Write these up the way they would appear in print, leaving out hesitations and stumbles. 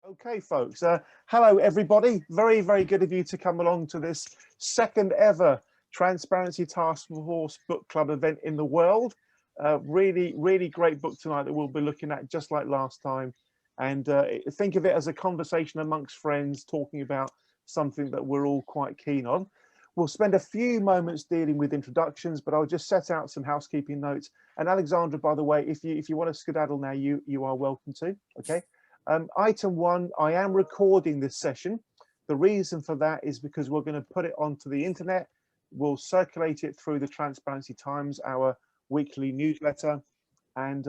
Okay, folks. Hello, everybody. Very, very good of you to come along to this second ever Transparency Task Force Book Club event in the world. Really, really great book tonight that we'll be looking at just like last time. And think of it as a conversation amongst friends talking about something that we're all quite keen on. We'll spend a few moments dealing with introductions, but I'll just set out some housekeeping notes. And Alexandra, by the way, if you want to skedaddle now, you are welcome to. Okay. Item 1, I am recording this session. The reason for that is because we're going to put it onto the internet. We'll circulate it through the Transparency Times, our weekly newsletter, and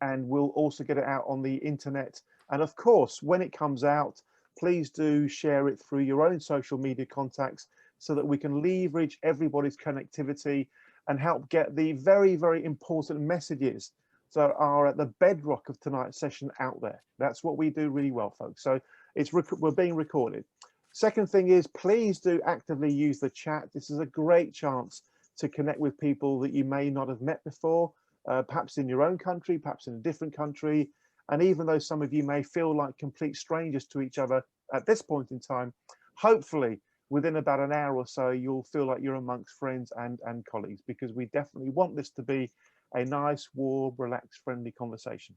we'll also get it out on the internet. And of course, when it comes out, please do share it through your own social media contacts so that we can leverage everybody's connectivity and help get the very, very important messages that are at the bedrock of tonight's session out there. That's what we do really well, folks. So we're being recorded. Second thing is, please do actively use the chat. This is a great chance to connect with people that you may not have met before, perhaps in your own country, perhaps in a different country. And even though some of you may feel like complete strangers to each other at this point in time, hopefully within about an hour or so, you'll feel like you're amongst friends and colleagues, because we definitely want this to be a nice, warm, relaxed, friendly conversation.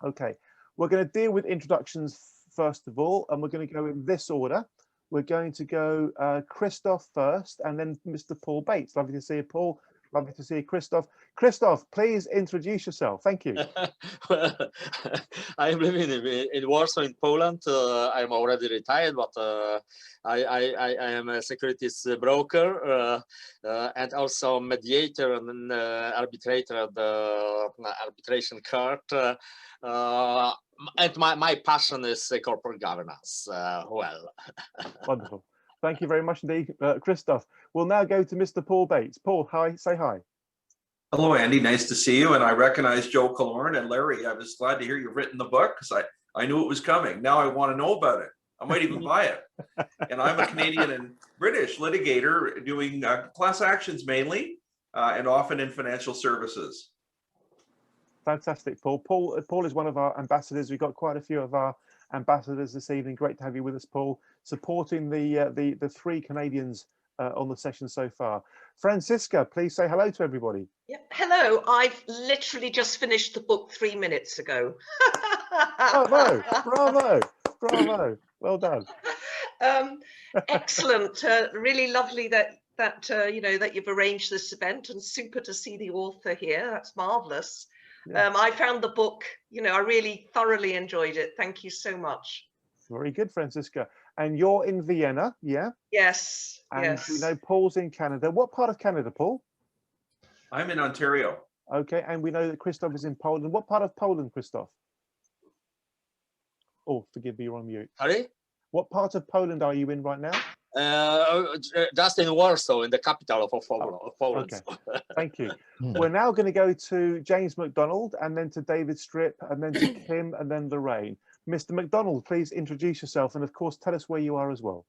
Okay, we're going to deal with introductions first of all, and we're going to go in this order. We're going to go Christoph first, and then Mr. Paul Bates. Lovely to see you, Paul. Lovely to see you, Christoph. Christoph, please introduce yourself. Thank you. Well, I'm living in Warsaw, in Poland. I'm already retired, but I am a securities broker and also mediator and arbitrator at the arbitration court. And my passion is corporate governance. Well, wonderful. Thank you very much indeed, Christoph. We'll now go to Mr. Paul Bates. Paul, hi, say hi. Hello, Andy. Nice to see you. And I recognize Joe Killorn and Larry. I was glad to hear you've written the book because I knew it was coming. Now I want to know about it. I might even buy it. And I'm a Canadian and British litigator doing class actions mainly and often in financial services. Fantastic, Paul. Paul is one of our ambassadors. We've got quite a few of our ambassadors this evening. Great to have you with us, Paul, supporting the 3 Canadians on the session so far. Francisca, please say hello to everybody. Yeah, hello. I've literally just finished the book 3 minutes ago. Bravo, bravo, bravo. Well done. Excellent. Really lovely that you know that you've arranged this event, and super to see the author here. That's marvelous. Yeah. I found the book, you know, I really thoroughly enjoyed it. Thank you so much. Very good, Francisca. And you're in Vienna, yeah? Yes. And yes. we know Paul's in Canada. What part of Canada, Paul? I'm in Ontario. Okay, and we know that Christoph is in Poland. What part of Poland, Christoph? Oh, forgive me, you're on mute. Sorry? What part of Poland are you in right now? Just in Warsaw, in the capital of Poland. Okay, thank you. We're now going to go to James McDonald, and then to David Strip, and then to Kim, and then Lorraine. Mr. McDonald, please introduce yourself, and of course, tell us where you are as well.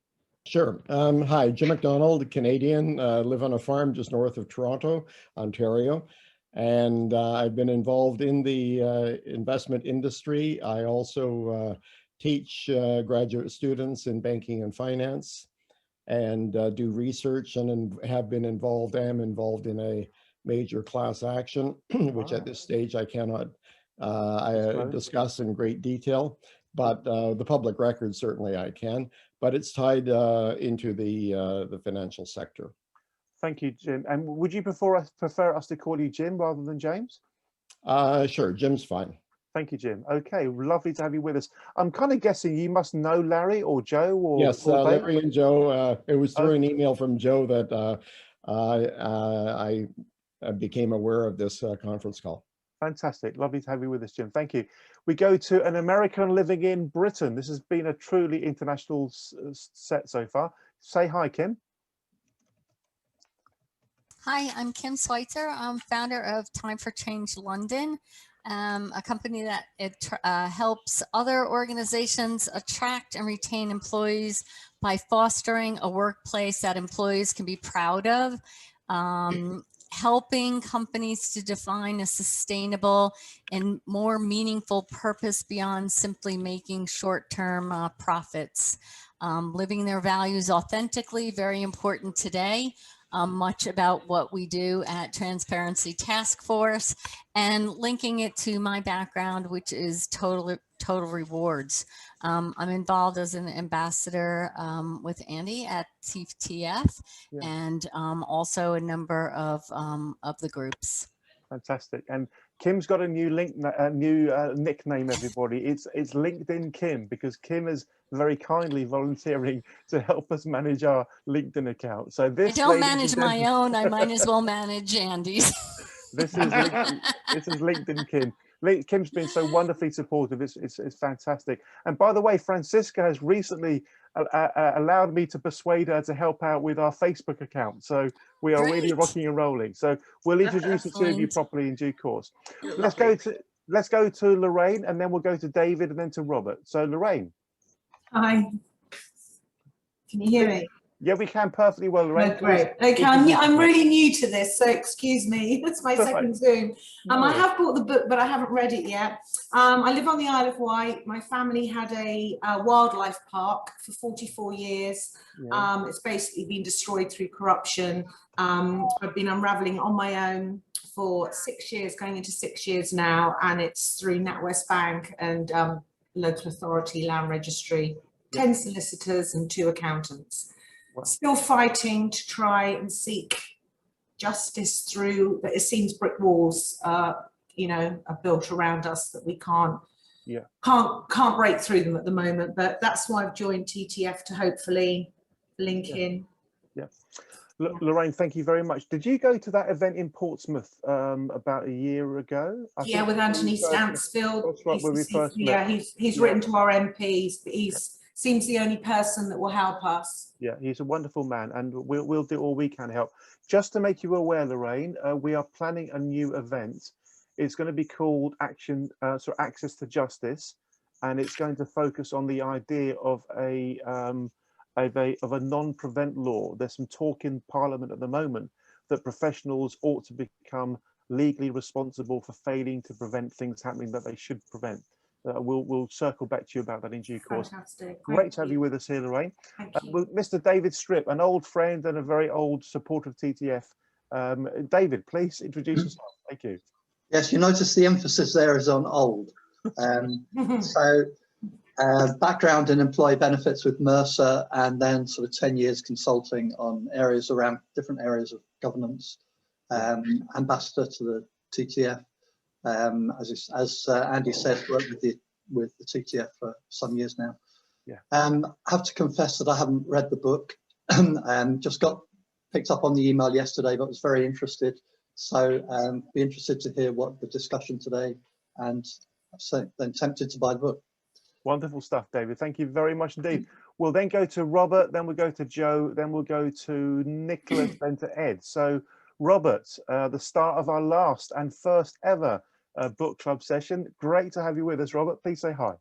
Sure. Hi, Jim McDonald, Canadian, live on a farm just north of Toronto, Ontario. And I've been involved in the investment industry. I also teach graduate students in banking and finance, and do research, and am involved in a major class action, which at this stage I cannot discuss in great detail, but the public record certainly I can, but it's tied into the financial sector. Thank you, Jim. And would you prefer us to call you Jim rather than James? Sure, Jim's fine. Thank you, Jim. Okay, lovely to have you with us. I'm kind of guessing you must know Larry or Joe or yes, Larry and Joe. It was through an email from Joe that I became aware of this conference call. Fantastic. Lovely to have you with us, Jim. Thank you. We go to an American living in Britain. This has been a truly international set so far. Say hi, Kim. Hi, I'm Kim Schweitzer. I'm founder of Time for Change London, a company that helps other organizations attract and retain employees by fostering a workplace that employees can be proud of. helping companies to define a sustainable and more meaningful purpose beyond simply making short-term profits. Living their values authentically, very important today. Much about what we do at Transparency Task Force, and linking it to my background, which is total rewards. I'm involved as an ambassador with Andy at TTF, and also a number of the groups. Fantastic. And Kim's got a new nickname, everybody. It's LinkedIn Kim, because Kim is very kindly volunteering to help us manage our LinkedIn account. So this, I don't manage my own. I might as well manage Andy's. This is LinkedIn Kim. Kim's been so wonderfully supportive. It's fantastic. And by the way, Francisca has recently allowed me to persuade her to help out with our Facebook account. So we are really rocking and rolling. So we'll introduce the two of you properly in due course. Let's go to Lorraine, and then we'll go to David, and then to Robert. So Lorraine. Hi. Can you hear me? Yeah, we can perfectly well, Lorraine. Oh, great. Okay, I'm really new to this, so excuse me. It's my second Zoom. I have bought the book, but I haven't read it yet. I live on the Isle of Wight. My family had a wildlife park for 44 years. Yeah. It's basically been destroyed through corruption. I've been unraveling it on my own for 6 years, going into 6 years now, and it's through NatWest Bank and local authority, land registry, 10 solicitors and 2 accountants. Wow. Still fighting to try and seek justice through, but it seems brick walls, you know, are built around us that we can't break through them at the moment. But that's why I've joined TTF, to hopefully link in. Yeah. Lorraine, thank you very much. Did you go to that event in Portsmouth about a year ago? Yeah, with Anthony Stansfield. That's right, where we first met. Yeah, he's written to our MPs, but seems the only person that will help us. Yeah, he's a wonderful man, and we'll do all we can to help. Just to make you aware, Lorraine, we are planning a new event. It's going to be called Access to Justice, and it's going to focus on the idea of a non-prevent law. There's some talk in Parliament at the moment that professionals ought to become legally responsible for failing to prevent things happening that they should prevent. We'll circle back to you about that in due course. Fantastic. Great to have you with us here, Lorraine. Mr. David Strip, an old friend and a very old supporter of TTF. David, please introduce yourself. Thank you. Yes, you notice the emphasis there is on old. Background in employee benefits with Mercer, and then sort of 10 years consulting on areas around different areas of governance. Ambassador to the TTF. As Andy said, worked with the TTF for some years now. Yeah. I have to confess that I haven't read the book. Just got picked up on the email yesterday, but was very interested. So be interested to hear what the discussion today, and so then tempted to buy the book. Wonderful stuff, David. Thank you very much indeed. We'll then go to Robert, then we'll go to Joe, then we'll go to Nicholas, then to Ed. So Robert, the start of our last and first ever book club session. Great to have you with us, Robert. Please say hi.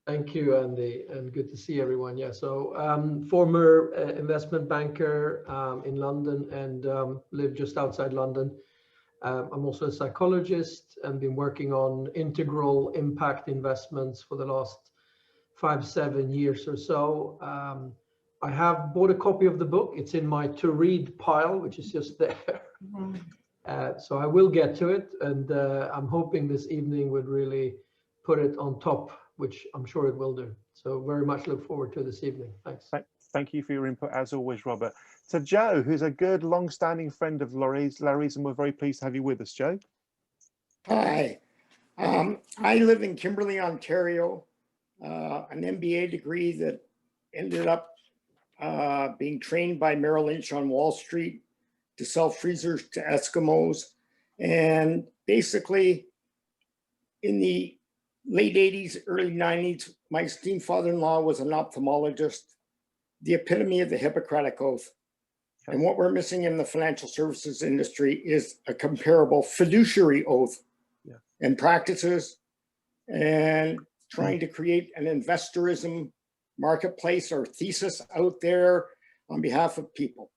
Thank you, Andy, and good to see everyone. Yeah, so former investment banker in London, and live just outside London. I'm also a psychologist and been working on integral impact investments for the last 5-7 years or so. I have bought a copy of the book. It's in my to read pile, which is just there. So I will get to it, and I'm hoping this evening would really put it on top, which I'm sure it will do. So very much look forward to this evening. Thanks. Thank you for your input as always, Robert. To Joe, who's a good long-standing friend of Larry's, and we're very pleased to have you with us, Joe. Hi, I live in Kimberley, Ontario, an MBA degree that ended up being trained by Merrill Lynch on Wall Street to sell freezers to Eskimos. And basically in the late 80s, early 90s, my esteemed father-in-law was an ophthalmologist, the epitome of the Hippocratic Oath. And what we're missing in the financial services industry is a comparable fiduciary oath and practices, and trying to create an investorism marketplace or thesis out there on behalf of people.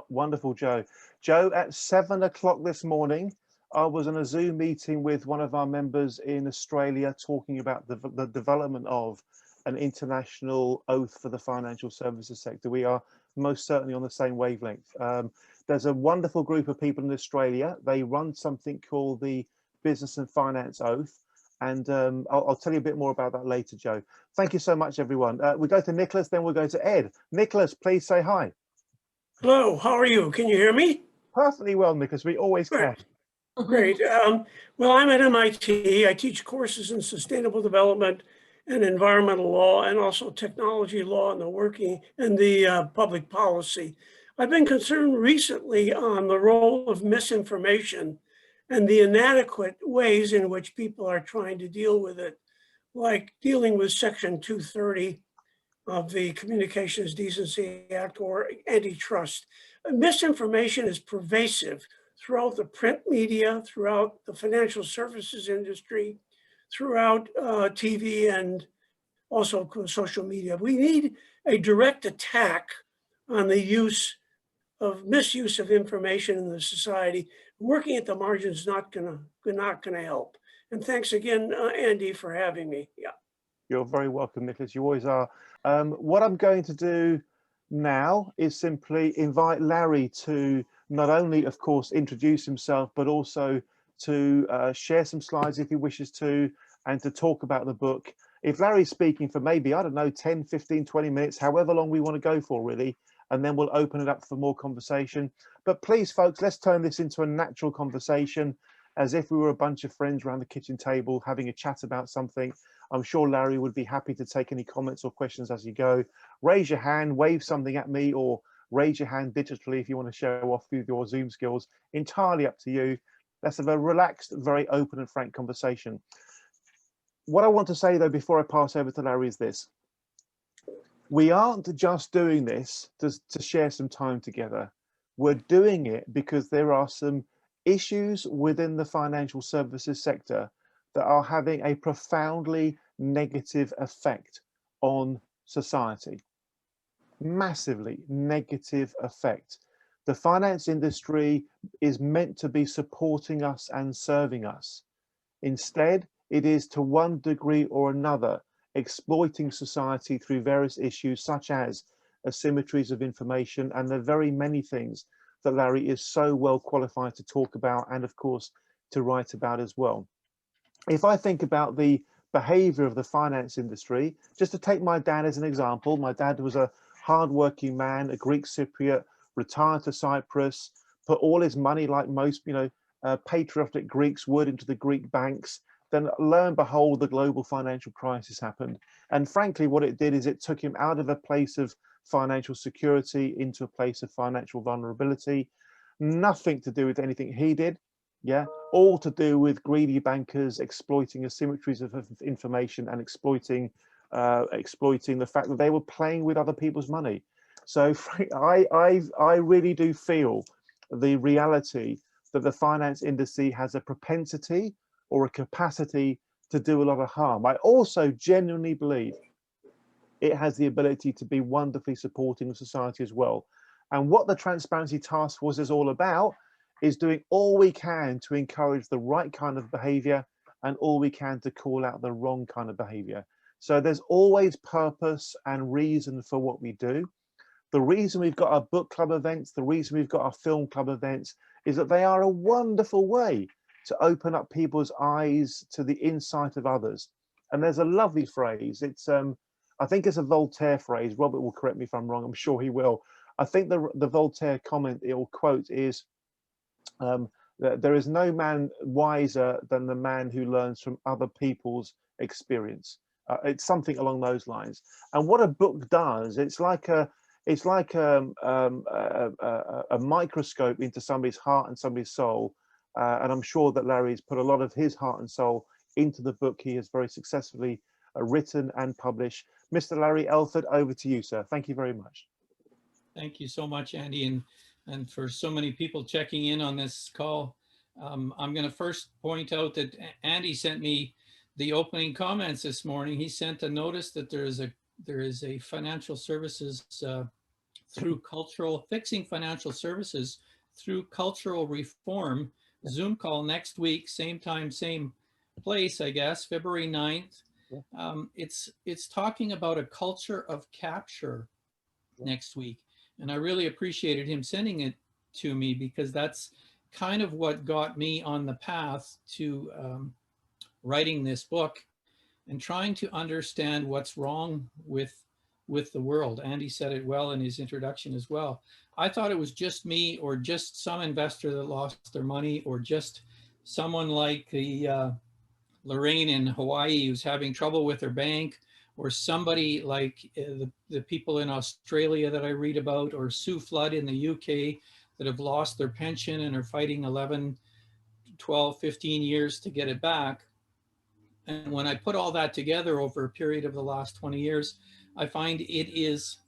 Wonderful, Joe. Joe, at 7 o'clock this morning, I was on a Zoom meeting with one of our members in Australia talking about the development of an international oath for the financial services sector. We are most certainly on the same wavelength. There's a wonderful group of people in Australia. They run something called the Business and Finance Oath. And I'll tell you a bit more about that later, Joe. Thank you so much, everyone. We go to Nicholas, then we'll go to Ed. Nicholas, please say hi. Hello, how are you? Can you hear me? Perfectly well, Nicholas. We always can. Great. Well, I'm at MIT. I teach courses in sustainable development and environmental law, and also technology law and the public policy. I've been concerned recently on the role of misinformation and the inadequate ways in which people are trying to deal with it, like dealing with Section 230 of the Communications Decency Act or antitrust. Misinformation is pervasive throughout the print media, throughout the financial services industry, throughout TV and also social media. We need a direct attack on the misuse of information in the society. Working at the margins is not gonna help. And thanks again, Andy, for having me. Yeah. You're very welcome, Nicholas. You always are. What I'm going to do now is simply invite Larry to not only, of course, introduce himself, but also to share some slides if he wishes to, and to talk about the book. If Larry's speaking for maybe, I don't know, 10, 15, 20 minutes, however long we want to go for, really, and then we'll open it up for more conversation. But please, folks, let's turn this into a natural conversation, as if we were a bunch of friends around the kitchen table having a chat about something. I'm sure Larry would be happy to take any comments or questions as you go. Raise your hand, wave something at me, or raise your hand digitally if you want to show off with your Zoom skills. Entirely up to you. Let's have a relaxed, very open and frank conversation. What I want to say, though, before I pass over to Larry is this. We aren't just doing this to share some time together. We're doing it because there are some issues within the financial services sector that are having a profoundly negative effect on society. Massively negative effect. The finance industry is meant to be supporting us and serving us. Instead, it is to one degree or another exploiting society through various issues such as asymmetries of information and the very many things that Larry is so well qualified to talk about and, of course, to write about as well. If I think about the behavior of the finance industry, just to take my dad as an example, my dad was a hardworking man, a Greek Cypriot, retired to Cyprus, put all his money, like most, patriotic Greeks would, into the Greek banks. Then lo and behold, the global financial crisis happened. And frankly, what it did is it took him out of a place of financial security into a place of financial vulnerability. Nothing to do with anything he did. Yeah, all to do with greedy bankers exploiting asymmetries of information and exploiting the fact that they were playing with other people's money. So I really do feel the reality that the finance industry has a propensity or a capacity to do a lot of harm. I also genuinely believe it has the ability to be wonderfully supporting society as well. And what the Transparency Task Force is all about is doing all we can to encourage the right kind of behavior and all we can to call out the wrong kind of behavior. So there's always purpose and reason for what we do. The reason we've got our book club events, the reason we've got our film club events is that they are a wonderful way to open up people's eyes to the insight of others. And there's a lovely phrase. It's I think it's a Voltaire phrase. Robert will correct me if I'm wrong. I'm sure he will. I think the Voltaire comment or quote is, there is no man wiser than the man who learns from other people's experience. It's something along those lines. And what a book does, it's like a microscope into somebody's heart and somebody's soul. And I'm sure that Larry's put a lot of his heart and soul into the book he has very successfully written and published. Mr. Larry Elford, over to you, sir. Thank you very much. Thank you so much, Andy, and for so many people checking in on this call. I'm going to first point out that Andy sent me the opening comments this morning. He sent a notice that there is a financial services fixing financial services through cultural reform, Zoom call next week, same time, same place, I guess, February 9th. It's talking about a culture of capture next week. And I really appreciated him sending it to me, because that's kind of what got me on the path to writing this book and trying to understand what's wrong with the world. Andy said it well in his introduction as well. I thought it was just me, or just some investor that lost their money, or just someone like the Lorraine in Hawaii who's having trouble with their bank, or somebody like the people in Australia that I read about, or Sue Flood in the UK that have lost their pension and are fighting 11, 12, 15 years to get it back. And when I put all that together over a period of the last 20 years, I find it is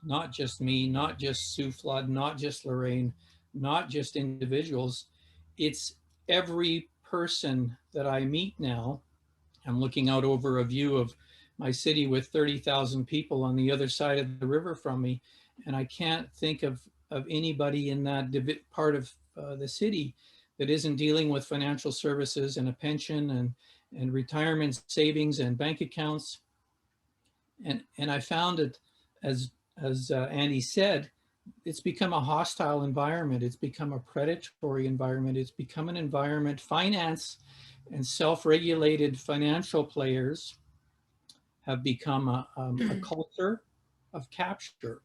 not just me, not just Sue Flood, not just Lorraine, not just individuals. It's every person that I meet now. I'm looking out over a view of my city with 30,000 people on the other side of the river from me. And I can't think of anybody in that part of the city that isn't dealing with financial services and a pension and retirement savings and bank accounts. And I found it, as Andy said, it's become a hostile environment. It's become a predatory environment. It's become an environment, finance and self-regulated financial players have become a culture of capture.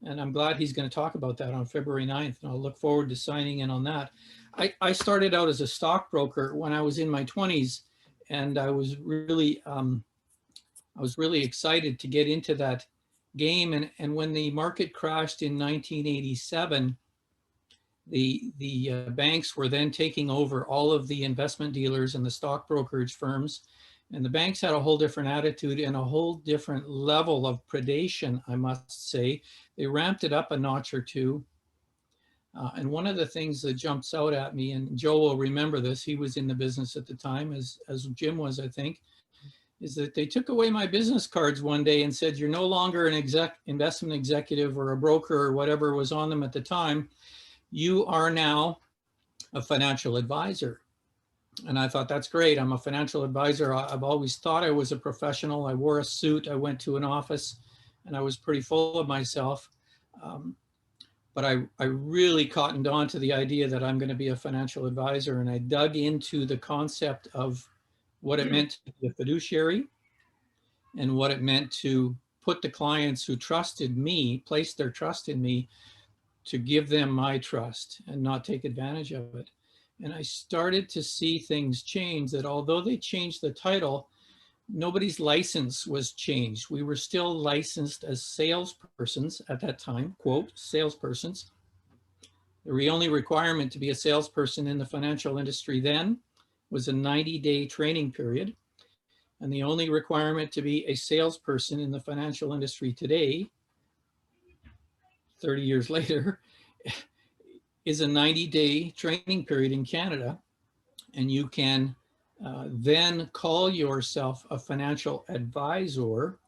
And I'm glad he's going to talk about that on February 9th. And I'll look forward to signing in on that. I started out as a stockbroker when I was in my 20s, and I was really excited to get into that game. And when the market crashed in 1987, the banks were then taking over all of the investment dealers and the stock brokerage firms. And the banks had a whole different attitude and a whole different level of predation, I must say. They ramped it up a notch or two. And one of the things that jumps out at me, and Joe will remember this, he was in the business at the time, as Jim was, I think, is that they took away my business cards one day and said, you're no longer an investment executive or a broker or whatever was on them at the time. You are now a financial advisor. And I thought, that's great. I'm a financial advisor. I've always thought I was a professional. I wore a suit. I went to an office and I was pretty full of myself. But I really cottoned on to the idea that I'm going to be a financial advisor. And I dug into the concept of what it meant to be a fiduciary and what it meant to put the clients who trusted me, placed their trust in me, to give them my trust and not take advantage of it. And I started to see things change, that although they changed the title, nobody's license was changed. We were still licensed as salespersons at that time, quote, salespersons. The only requirement to be a salesperson in the financial industry then was a 90-day training period. And the only requirement to be a salesperson in the financial industry today, 30 years later, is a 90-day training period in Canada. And you can then call yourself a financial advisor,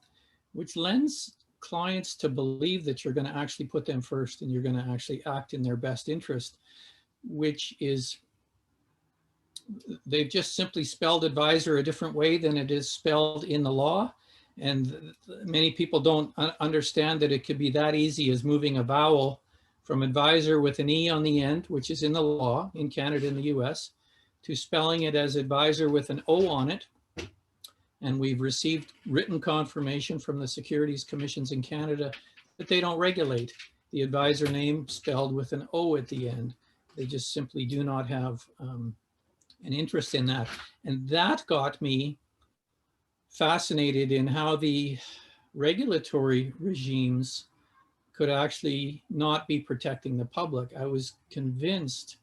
which lends clients to believe that you're going to actually put them first and you're going to actually act in their best interest, which is, they've just simply spelled advisor a different way than it is spelled in the law. And many people don't understand that it could be that easy as moving a vowel from advisor with an E on the end, which is in the law in Canada and the US, to spelling it as advisor with an O on it. And we've received written confirmation from the Securities Commissions in Canada that they don't regulate the advisor name spelled with an O at the end. They just simply do not have an interest in that. And that got me fascinated in how the regulatory regimes could actually not be protecting the public. I was convinced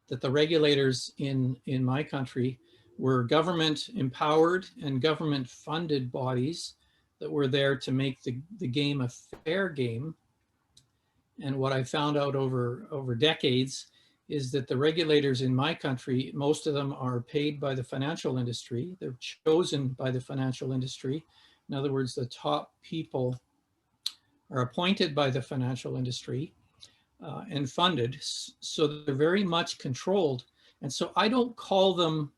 that the regulators in my country were government empowered and government funded bodies that were there to make the game a fair game. And what I found out over decades is that the regulators in my country, most of them are paid by the financial industry. They're chosen by the financial industry. In other words, the top people are appointed by the financial industry. and funded, so they're very much controlled. And so I don't call them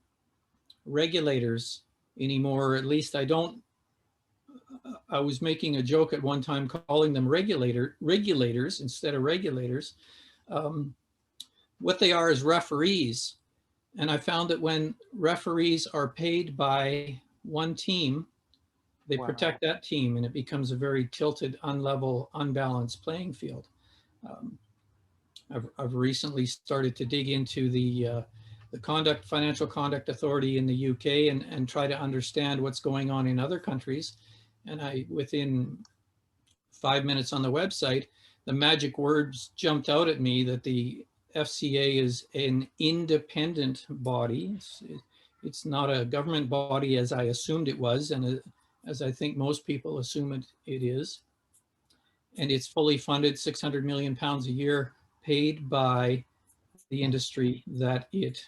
regulators anymore, or at least I don't. I was making a joke at one time calling them regulators instead of regulators. What they are is referees. And I found that when referees are paid by one team, they protect that team, and it becomes a very tilted, unlevel, unbalanced playing field. I've recently started to dig into the Financial Conduct Authority in the UK and try to understand what's going on in other countries. And within 5 minutes on the website, the magic words jumped out at me that the FCA is an independent body. It's not a government body as I assumed it was, and as I think most people assume it is. And it's fully funded, 600 million pounds a year, paid by the industry that it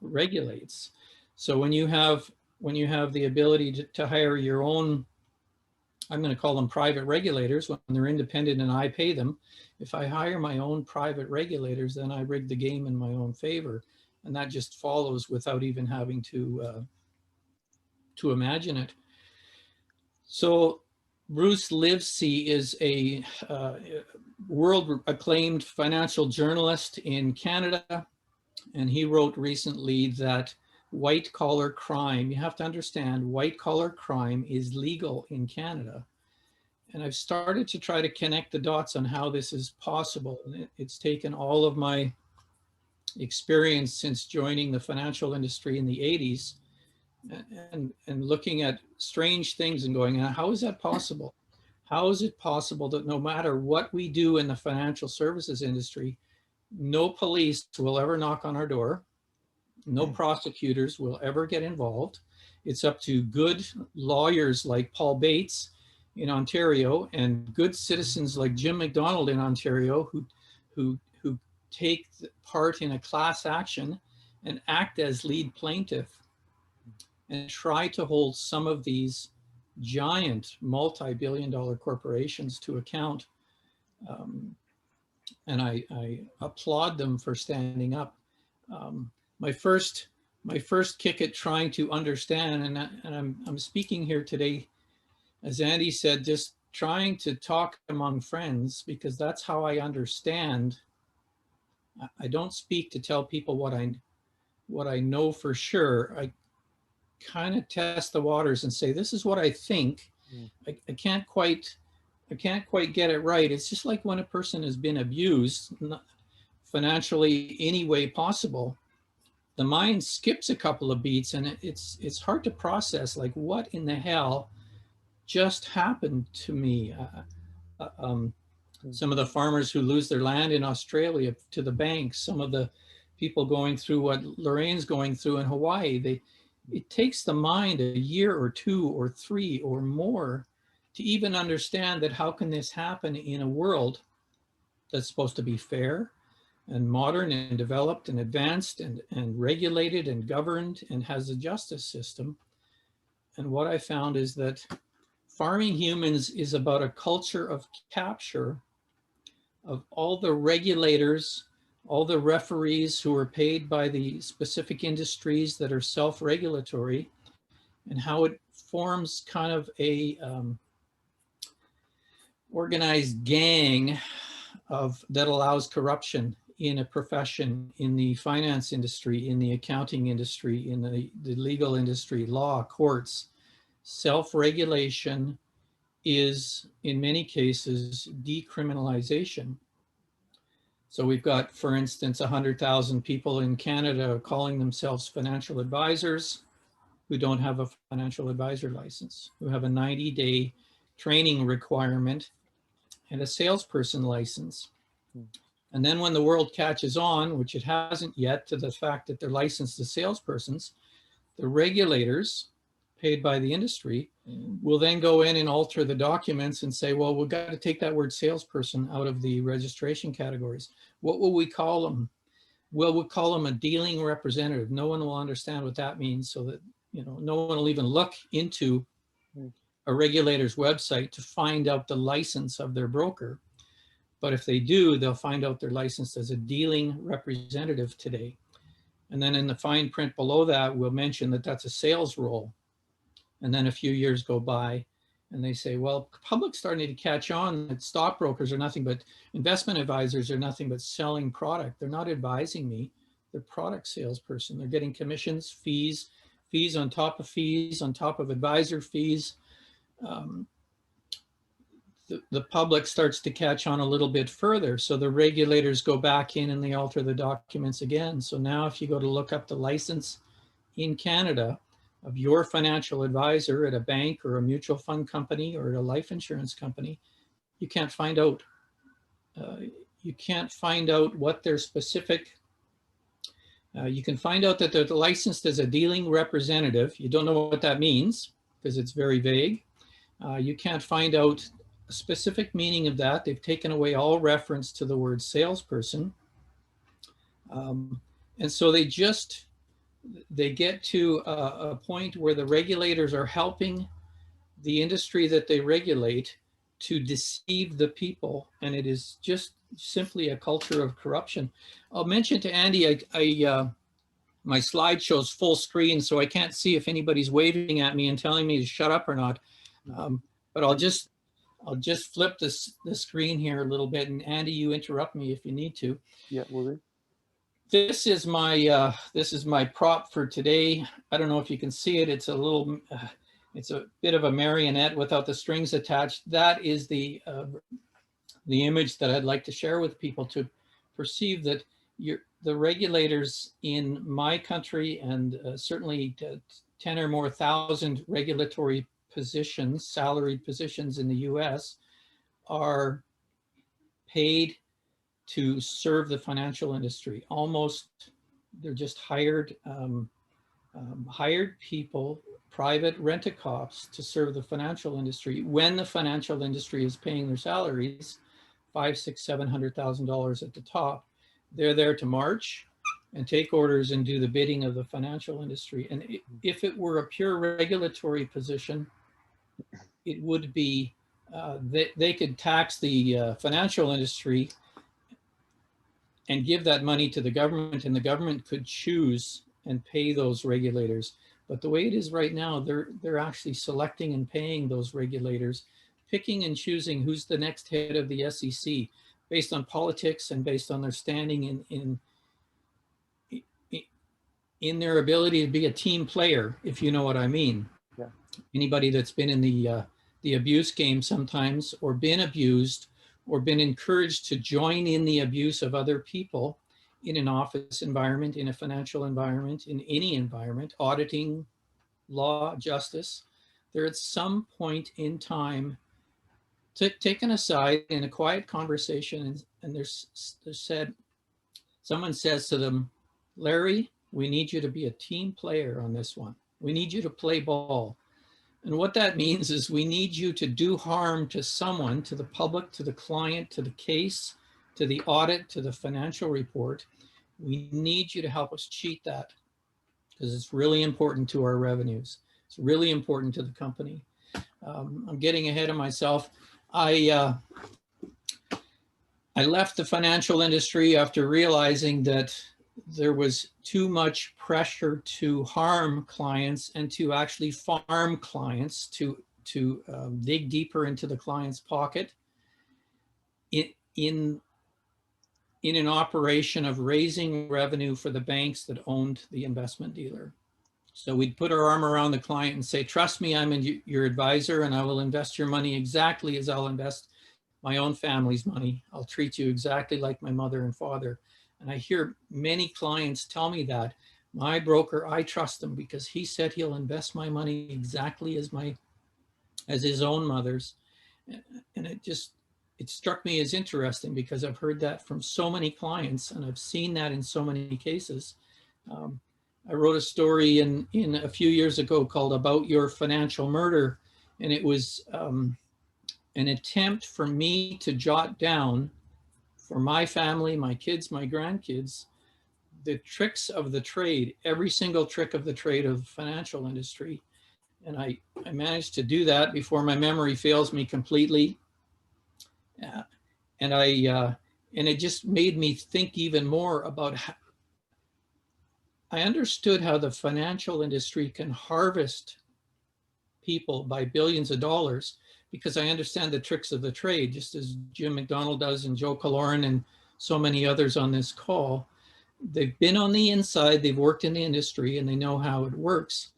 regulates. So when you have the ability to hire your own, I'm going to call them private regulators, when they're independent and I pay them. If I hire my own private regulators, then I rig the game in my own favor. And that just follows without even having to imagine it. So Bruce Livesey is a world acclaimed financial journalist in Canada. And he wrote recently that white collar crime, you have to understand, white collar crime is legal in Canada. And I've started to try to connect the dots on how this is possible. And it's taken all of my experience since joining the financial industry in the 80s and looking at strange things and going, how is that possible? How is it possible that no matter what we do in the financial services industry, no police will ever knock on our door, no prosecutors will ever get involved. It's up to good lawyers like Paul Bates in Ontario and good citizens like Jim McDonald in Ontario who take part in a class action and act as lead plaintiff and try to hold some of these giant multi-billion-dollar corporations to account. And I applaud them for standing up. My first kick at trying to understand, and I'm speaking here today, as Andy said, just trying to talk among friends, because that's how I understand. I don't speak to tell people what I know for sure. I kind of test the waters and say, this is what I think. I can't quite get it right. It's just like when a person has been abused financially any way possible, the mind skips a couple of beats and it's hard to process, like, what in the hell just happened to me? Some of the farmers who lose their land in Australia to the banks, some of the people going through what Lorraine's going through in Hawaii, it takes the mind a year or 2 or 3 or more to even understand that how can this happen in a world that's supposed to be fair and modern and developed and advanced and regulated and governed and has a justice system. And what I found is that farming humans is about a culture of capture of all the regulators, all the referees who are paid by the specific industries that are self-regulatory, and how it forms kind of a organized gang that allows corruption in a profession, in the finance industry, in the accounting industry, in the legal industry, law, courts. Self-regulation is, in many cases, decriminalization. So we've got, for instance, 100,000 people in Canada calling themselves financial advisors who don't have a financial advisor license, who have a 90-day training requirement and a salesperson license. And then when the world catches on, which it hasn't yet, to the fact that they're licensed as salespersons, the regulators paid by the industry will then go in and alter the documents and say, well, we've got to take that word salesperson out of the registration categories. What will we call them? Well, we'll call them a dealing representative. No one will understand what that means, so that, you know, no one will even look into a regulator's website to find out the license of their broker. But if they do, they'll find out they're licensed as a dealing representative today. And then in the fine print below that, we'll mention that that's a sales role. And then a few years go by and they say, well, public's starting to catch on that stockbrokers are nothing but, investment advisors are nothing but selling product. They're not advising me. They're product salesperson. They're getting commissions, fees on top of advisor fees. The public starts to catch on a little bit further. So the regulators go back in and they alter the documents again. So now if you go to look up the license in Canada of your financial advisor at a bank or a mutual fund company or at a life insurance company, you can't find out. You can't find out what their specific, you can find out that they're licensed as a dealing representative. You don't know what that means because it's very vague. You can't find out a specific meaning of that. They've taken away all reference to the word salesperson. And so they get to a point where the regulators are helping the industry that they regulate to deceive the people. And it is just simply a culture of corruption. I'll mention to Andy, my slide shows full screen, so I can't see if anybody's waving at me and telling me to shut up or not. But I'll just flip the screen here a little bit, and Andy, you interrupt me if you need to. Yeah, will do. This is my prop for today. I don't know if you can see it. It's a little, it's a bit of a marionette without the strings attached. That is the image that I'd like to share with people to perceive that the regulators in my country and certainly 10 or more thousand regulatory positions, salaried positions in the US, are paid to serve the financial industry. Almost, they're just hired people, private rent-a-cops to serve the financial industry when the financial industry is paying their salaries, $500,000, $600,000, $700,000 at the top. They're there to march and take orders and do the bidding of the financial industry. And if it were a pure regulatory position, it would be, they could tax the financial industry and give that money to the government, and the government could choose and pay those regulators. But the way it is right now, they're actually selecting and paying those regulators, picking and choosing who's the next head of the SEC based on politics and based on their standing in their ability to be a team player, if you know what I mean. Yeah. Anybody that's been in the abuse game sometimes, or been abused, or been encouraged to join in the abuse of other people in an office environment, in a financial environment, in any environment, auditing, law, justice, they're at some point in time taken aside in a quiet conversation, and someone says to them, Larry, we need you to be a team player on this one. We need you to play ball. And what that means is we need you to do harm to someone, to the public, to the client, to the case, to the audit, to the financial report. We need you to help us cheat that because it's really important to our revenues. It's really important to the company. I'm getting ahead of myself. I left the financial industry after realizing that there was too much pressure to harm clients and to actually farm clients, to dig deeper into the client's pocket in an operation of raising revenue for the banks that owned the investment dealer. So we'd put our arm around the client and say, trust me, I'm your advisor and I will invest your money exactly as I'll invest my own family's money. I'll treat you exactly like my mother and father. And I hear many clients tell me that. My broker, I trust him because he said he'll invest my money exactly as his own mother's. And it struck me as interesting because I've heard that from so many clients and I've seen that in so many cases. I wrote a story in a few years ago called About Your Financial Murder. And it was an attempt for me to jot down for my family, my kids, my grandkids, the tricks of the trade, every single trick of the trade of the financial industry. And I managed to do that before my memory fails me completely. and it just made me think even more about how I understood how the financial industry can harvest people by billions of dollars, because I understand the tricks of the trade, just as Jim McDonald does and Joe Kaloran and so many others on this call. They've been on the inside, they've worked in the industry, and they know how it works.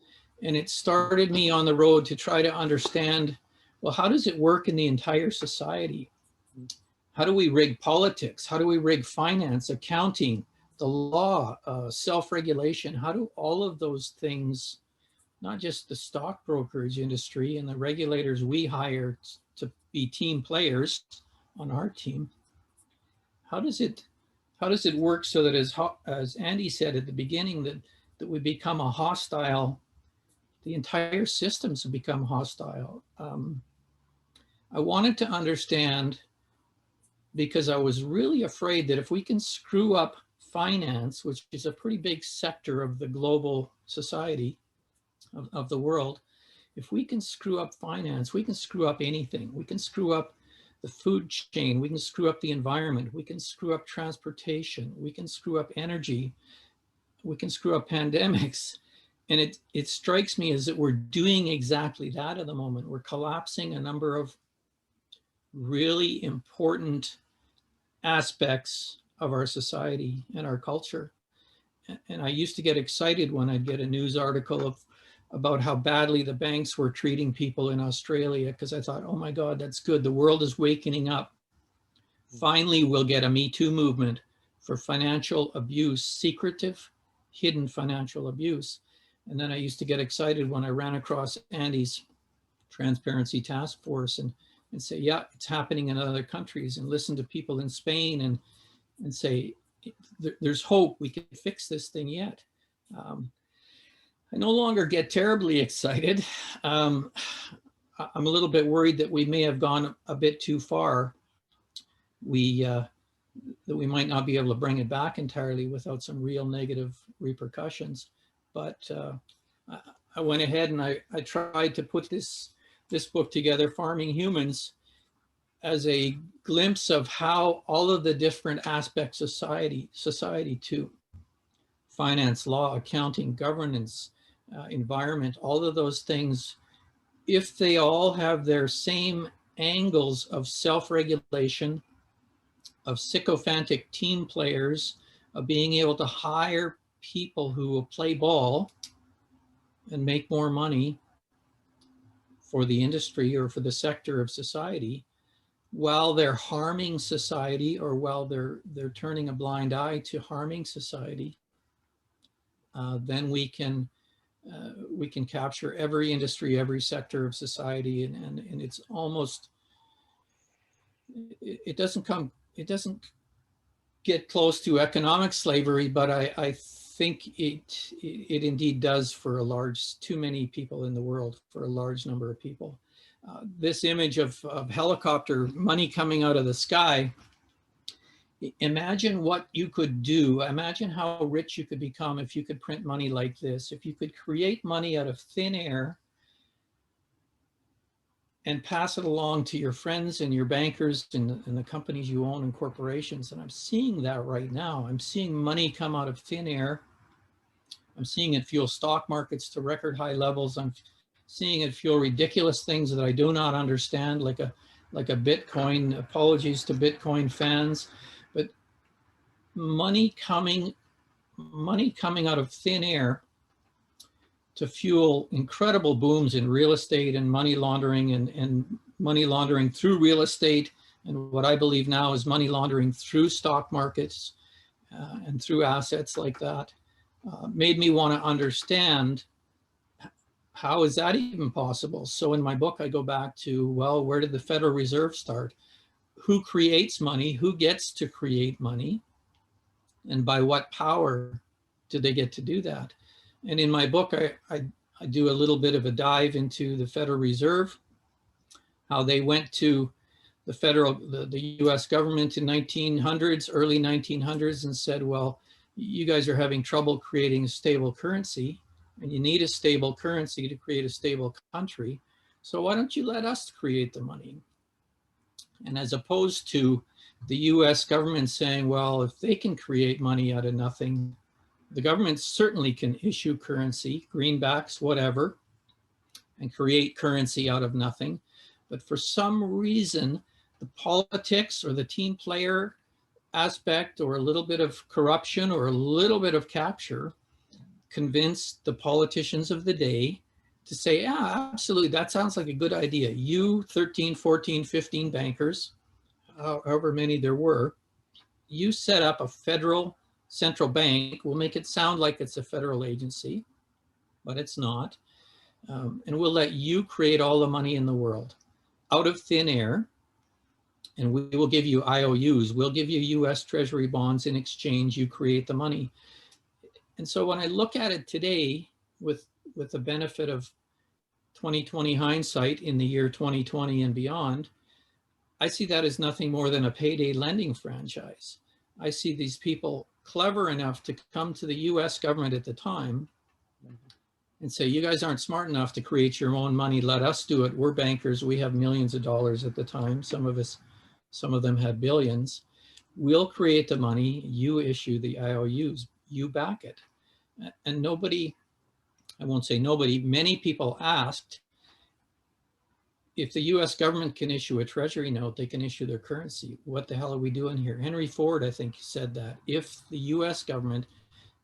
And it started me on the road to try to understand, well, how does it work in the entire society? How do we rig politics? How do we rig finance, accounting, the law, self-regulation? How do all of those things, not just the stock brokerage industry and the regulators we hire to be team players on our team, how does it work so that, as Andy said at the beginning, that we become a hostile, the entire systems have become hostile. I wanted to understand, because I was really afraid that if we can screw up finance, which is a pretty big sector of the global society of the world, if we can screw up finance, we can screw up anything. We can screw up the food chain, we can screw up the environment, we can screw up transportation, we can screw up energy, we can screw up pandemics. And it strikes me as that we're doing exactly that at the moment. We're collapsing a number of really important aspects of our society and our culture. And I used to get excited when I'd get a news article about how badly the banks were treating people in Australia, because I thought, oh my God, that's good. The world is waking up. Finally, we'll get a Me Too movement for financial abuse, secretive, hidden financial abuse. And then I used to get excited when I ran across Andy's Transparency Task Force and say, yeah, it's happening in other countries, and listen to people in Spain and say, there's hope, we can fix this thing yet. I no longer get terribly excited. I'm a little bit worried that we may have gone a bit too far. That we might not be able to bring it back entirely without some real negative repercussions. But I went ahead and I tried to put this book together, Farming Humans, as a glimpse of how all of the different aspects of society too, finance, law, accounting, governance, environment, all of those things, if they all have their same angles of self-regulation, of sycophantic team players, of being able to hire people who will play ball and make more money for the industry or for the sector of society, while they're harming society, or while they're turning a blind eye to harming society, then we can capture every industry, every sector of society, and it's almost, it doesn't get close to economic slavery, but I think it indeed does for too many people in the world, for a large number of people. This image of helicopter money coming out of the sky, imagine what you could do. Imagine how rich you could become if you could print money like this. If you could create money out of thin air and pass it along to your friends and your bankers and the companies you own and corporations. And I'm seeing that right now. I'm seeing money come out of thin air. I'm seeing it fuel stock markets to record high levels. I'm seeing it fuel ridiculous things that I do not understand, like a Bitcoin. Apologies to Bitcoin fans, but money coming out of thin air to fuel incredible booms in real estate and money laundering, and money laundering through real estate, and what I believe now is money laundering through stock markets and through assets like that, made me want to understand, how is that even possible? So in my book, I go back to, well, where did the Federal Reserve start? Who creates money? Who gets to create money? And by what power do they get to do that? And in my book, I do a little bit of a dive into the Federal Reserve, how they went to the US government in early 1900s, and said, well, you guys are having trouble creating a stable currency, and you need a stable currency to create a stable country. So why don't you let us create the money? And as opposed to the US government saying, well, if they can create money out of nothing, the government certainly can issue currency, greenbacks, whatever, and create currency out of nothing. But for some reason, the politics or the team player aspect or a little bit of corruption or a little bit of capture convinced the politicians of the day to say, yeah, absolutely, that sounds like a good idea. You 13, 14, 15 bankers, however many there were, you set up a federal central bank. We'll make it sound like it's a federal agency, but it's not. And we'll let you create all the money in the world out of thin air. And we will give you IOUs. We'll give you US Treasury bonds in exchange. You create the money. And so when I look at it today with the benefit of 2020 hindsight in the year 2020 and beyond, I see that as nothing more than a payday lending franchise. I see these people clever enough to come to the US government at the time and say, you guys aren't smart enough to create your own money. Let us do it. We're bankers. We have millions of dollars at the time. Some of them had billions. We'll create the money. You issue the IOUs. You back it. And nobody, I won't say nobody, many people asked, if the US government can issue a treasury note, they can issue their currency. What the hell are we doing here? Henry Ford, I think, said that if the US government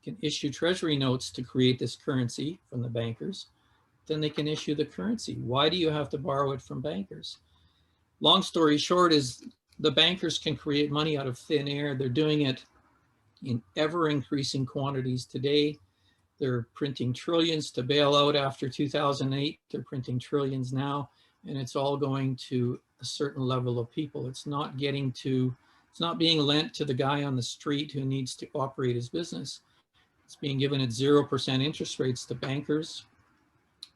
can issue treasury notes to create this currency from the bankers, then they can issue the currency. Why do you have to borrow it from bankers? Long story short is the bankers can create money out of thin air. They're doing it in ever increasing quantities today. They're printing trillions to bail out after 2008. They're printing trillions now, and it's all going to a certain level of people. It's not being lent to the guy on the street who needs to operate his business. It's being given at 0% interest rates to bankers.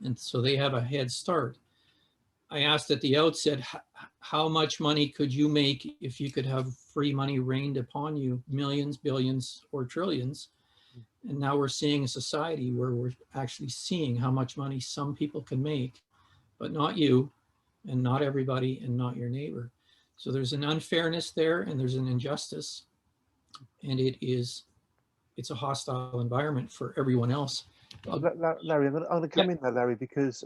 And so they have a head start. I asked at the outset, how much money could you make if you could have free money rained upon you, millions, billions, or trillions? And now we're seeing a society where we're actually seeing how much money some people can make, but not you, and not everybody, and not your neighbor. So there's an unfairness there, and there's an injustice, and it's a hostile environment for everyone else. Larry, I'm going to come in there, Larry, because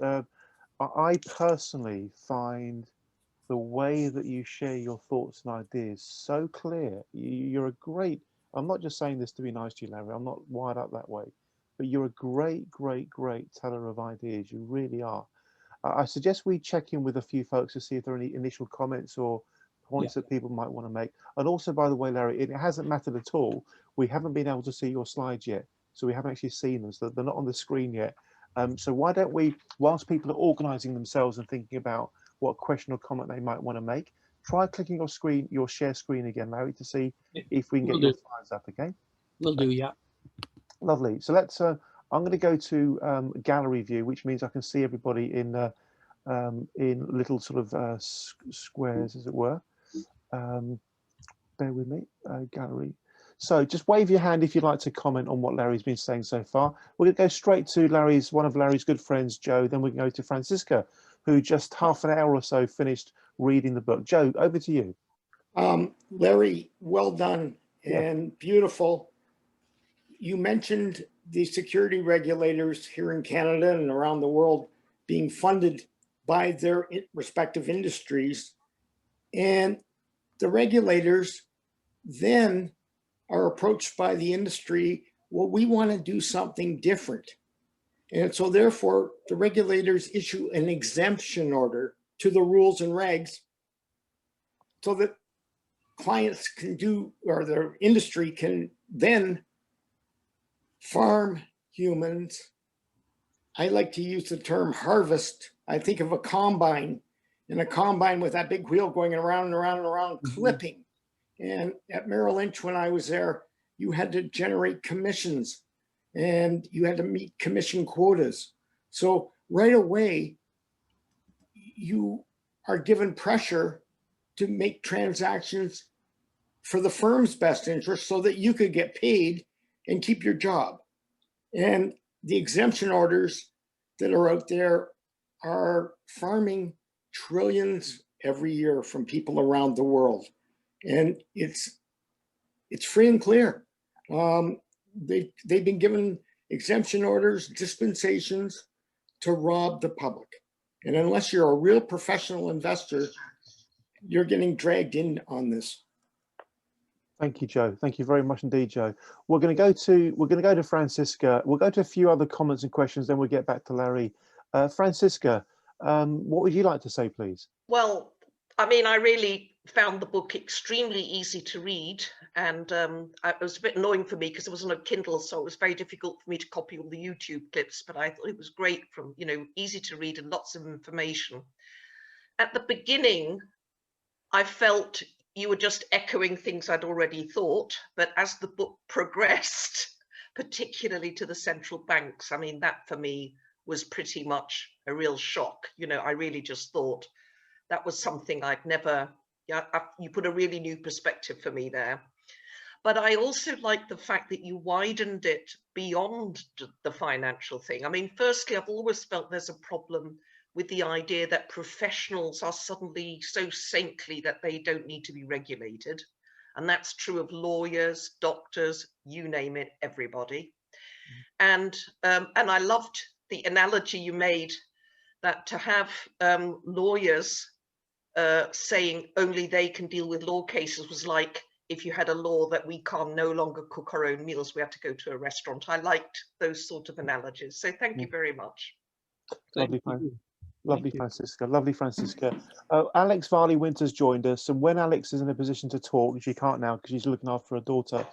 I personally find the way that you share your thoughts and ideas so clear. You're a great, I'm not just saying this to be nice to you, Larry, I'm not wired up that way, but you're a great, great, great teller of ideas. You really are. I suggest we check in with a few folks to see if there are any initial comments or points that people might want to make. And also, by the way, Larry, it hasn't mattered at all. We haven't been able to see your slides yet. So we haven't actually seen them. So they're not on the screen yet. So why don't we, whilst people are organizing themselves and thinking about what question or comment they might want to make, try clicking your screen, your share screen again, Larry, to see if we can get your slides up, okay? Will do, yeah. Lovely. So let's, I'm going to go to gallery view, which means I can see everybody in little sort of squares, as it were. Bear with me, gallery. So just wave your hand if you'd like to comment on what Larry's been saying so far. We're going to go straight to one of Larry's good friends, Joe. Then we can go to Francisca, who just half an hour or so finished reading the book. Joe, over to you. Larry, well done and beautiful. You mentioned the security regulators here in Canada and around the world being funded by their respective industries. And the regulators then are approached by the industry, well, we want to do something different. And so therefore, the regulators issue an exemption order to the rules and regs so that clients can do, or their industry can then farm humans. I like to use the term harvest. I think of a combine, and a combine with that big wheel going around and around and around, clipping. And at Merrill Lynch, when I was there, you had to generate commissions and you had to meet commission quotas. So right away, you are given pressure to make transactions for the firm's best interest so that you could get paid and keep your job. And the exemption orders that are out there are farming trillions every year from people around the world. and it's free and clear. They've been given exemption orders, dispensations to rob the public. And unless you're a real professional investor, you're getting dragged in on this. Thank you, Joe. Thank you very much indeed, Joe. We're going to go to Francisca. We'll go to a few other comments and questions, then we'll get back to Larry. Francisca, what would you like to say, please? Well, I mean, I really found the book extremely easy to read, and it was a bit annoying for me because it was on a Kindle, so it was very difficult for me to copy all the YouTube clips, but I thought it was great, from, you know, easy to read and lots of information. At the beginning, I felt you were just echoing things I'd already thought, but as the book progressed, particularly to the central banks, I mean, that for me was pretty much a real shock. You know, I really just thought that was something I'd never, you put a really new perspective for me there. But I also like the fact that you widened it beyond the financial thing. I mean, firstly, I've always felt there's a problem with the idea that professionals are suddenly so saintly that they don't need to be regulated. And that's true of lawyers, doctors, you name it, everybody. And I loved the analogy you made that to have lawyers saying only they can deal with law cases was like if you had a law that we can no longer cook our own meals, we have to go to a restaurant. I liked those sort of analogies. So thank you very much. Lovely, lovely, Francisca. Lovely, Francisca. Alex Varley-Winters joined us, and when Alex is in a position to talk, she can't now because she's looking after her daughter,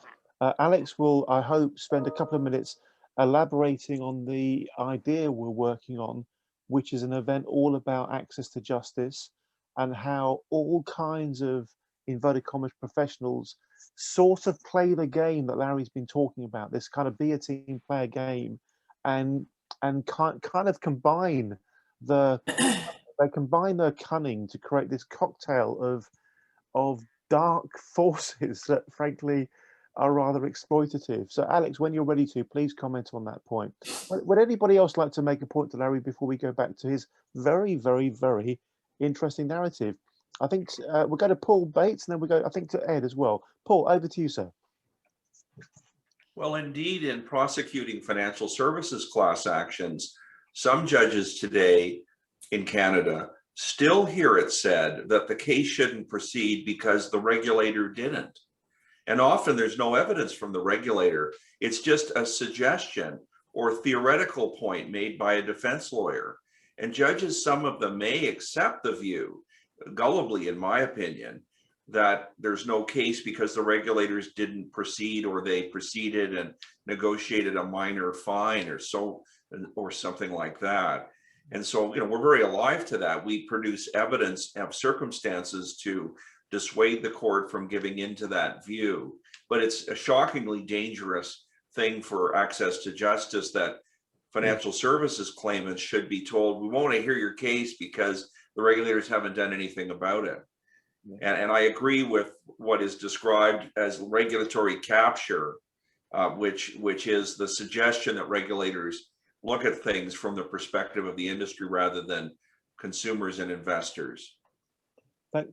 Alex will, I hope, spend a couple of minutes elaborating on the idea we're working on, which is an event all about access to justice and how all kinds of inverted commas professionals sort of play the game that Larry's been talking about, this kind of be a team, play a game, and kind of combine they combine their cunning to create this cocktail of dark forces that frankly are rather exploitative. So Alex, when you're ready to, please comment on that point. Would anybody else like to make a point to Larry before we go back to his very, very, very interesting narrative? I think we'll go to Paul Bates, and then we go, I think, to Ed as well. Paul, over to you, sir. Well, indeed, in prosecuting financial services class actions, some judges today in Canada still hear it said that the case shouldn't proceed because the regulator didn't. And often there's no evidence from the regulator. It's just a suggestion or theoretical point made by a defense lawyer. And judges, some of them may accept the view, gullibly in my opinion, that there's no case because the regulators didn't proceed, or they proceeded and negotiated a minor fine or something like that. And so, you know, we're very alive to that. We produce evidence of circumstances to dissuade the court from giving into that view. But it's a shockingly dangerous thing for access to justice that financial services claimants should be told, we won't hear your case because the regulators haven't done anything about it. And I agree with what is described as regulatory capture, which is the suggestion that regulators look at things from the perspective of the industry rather than consumers and investors.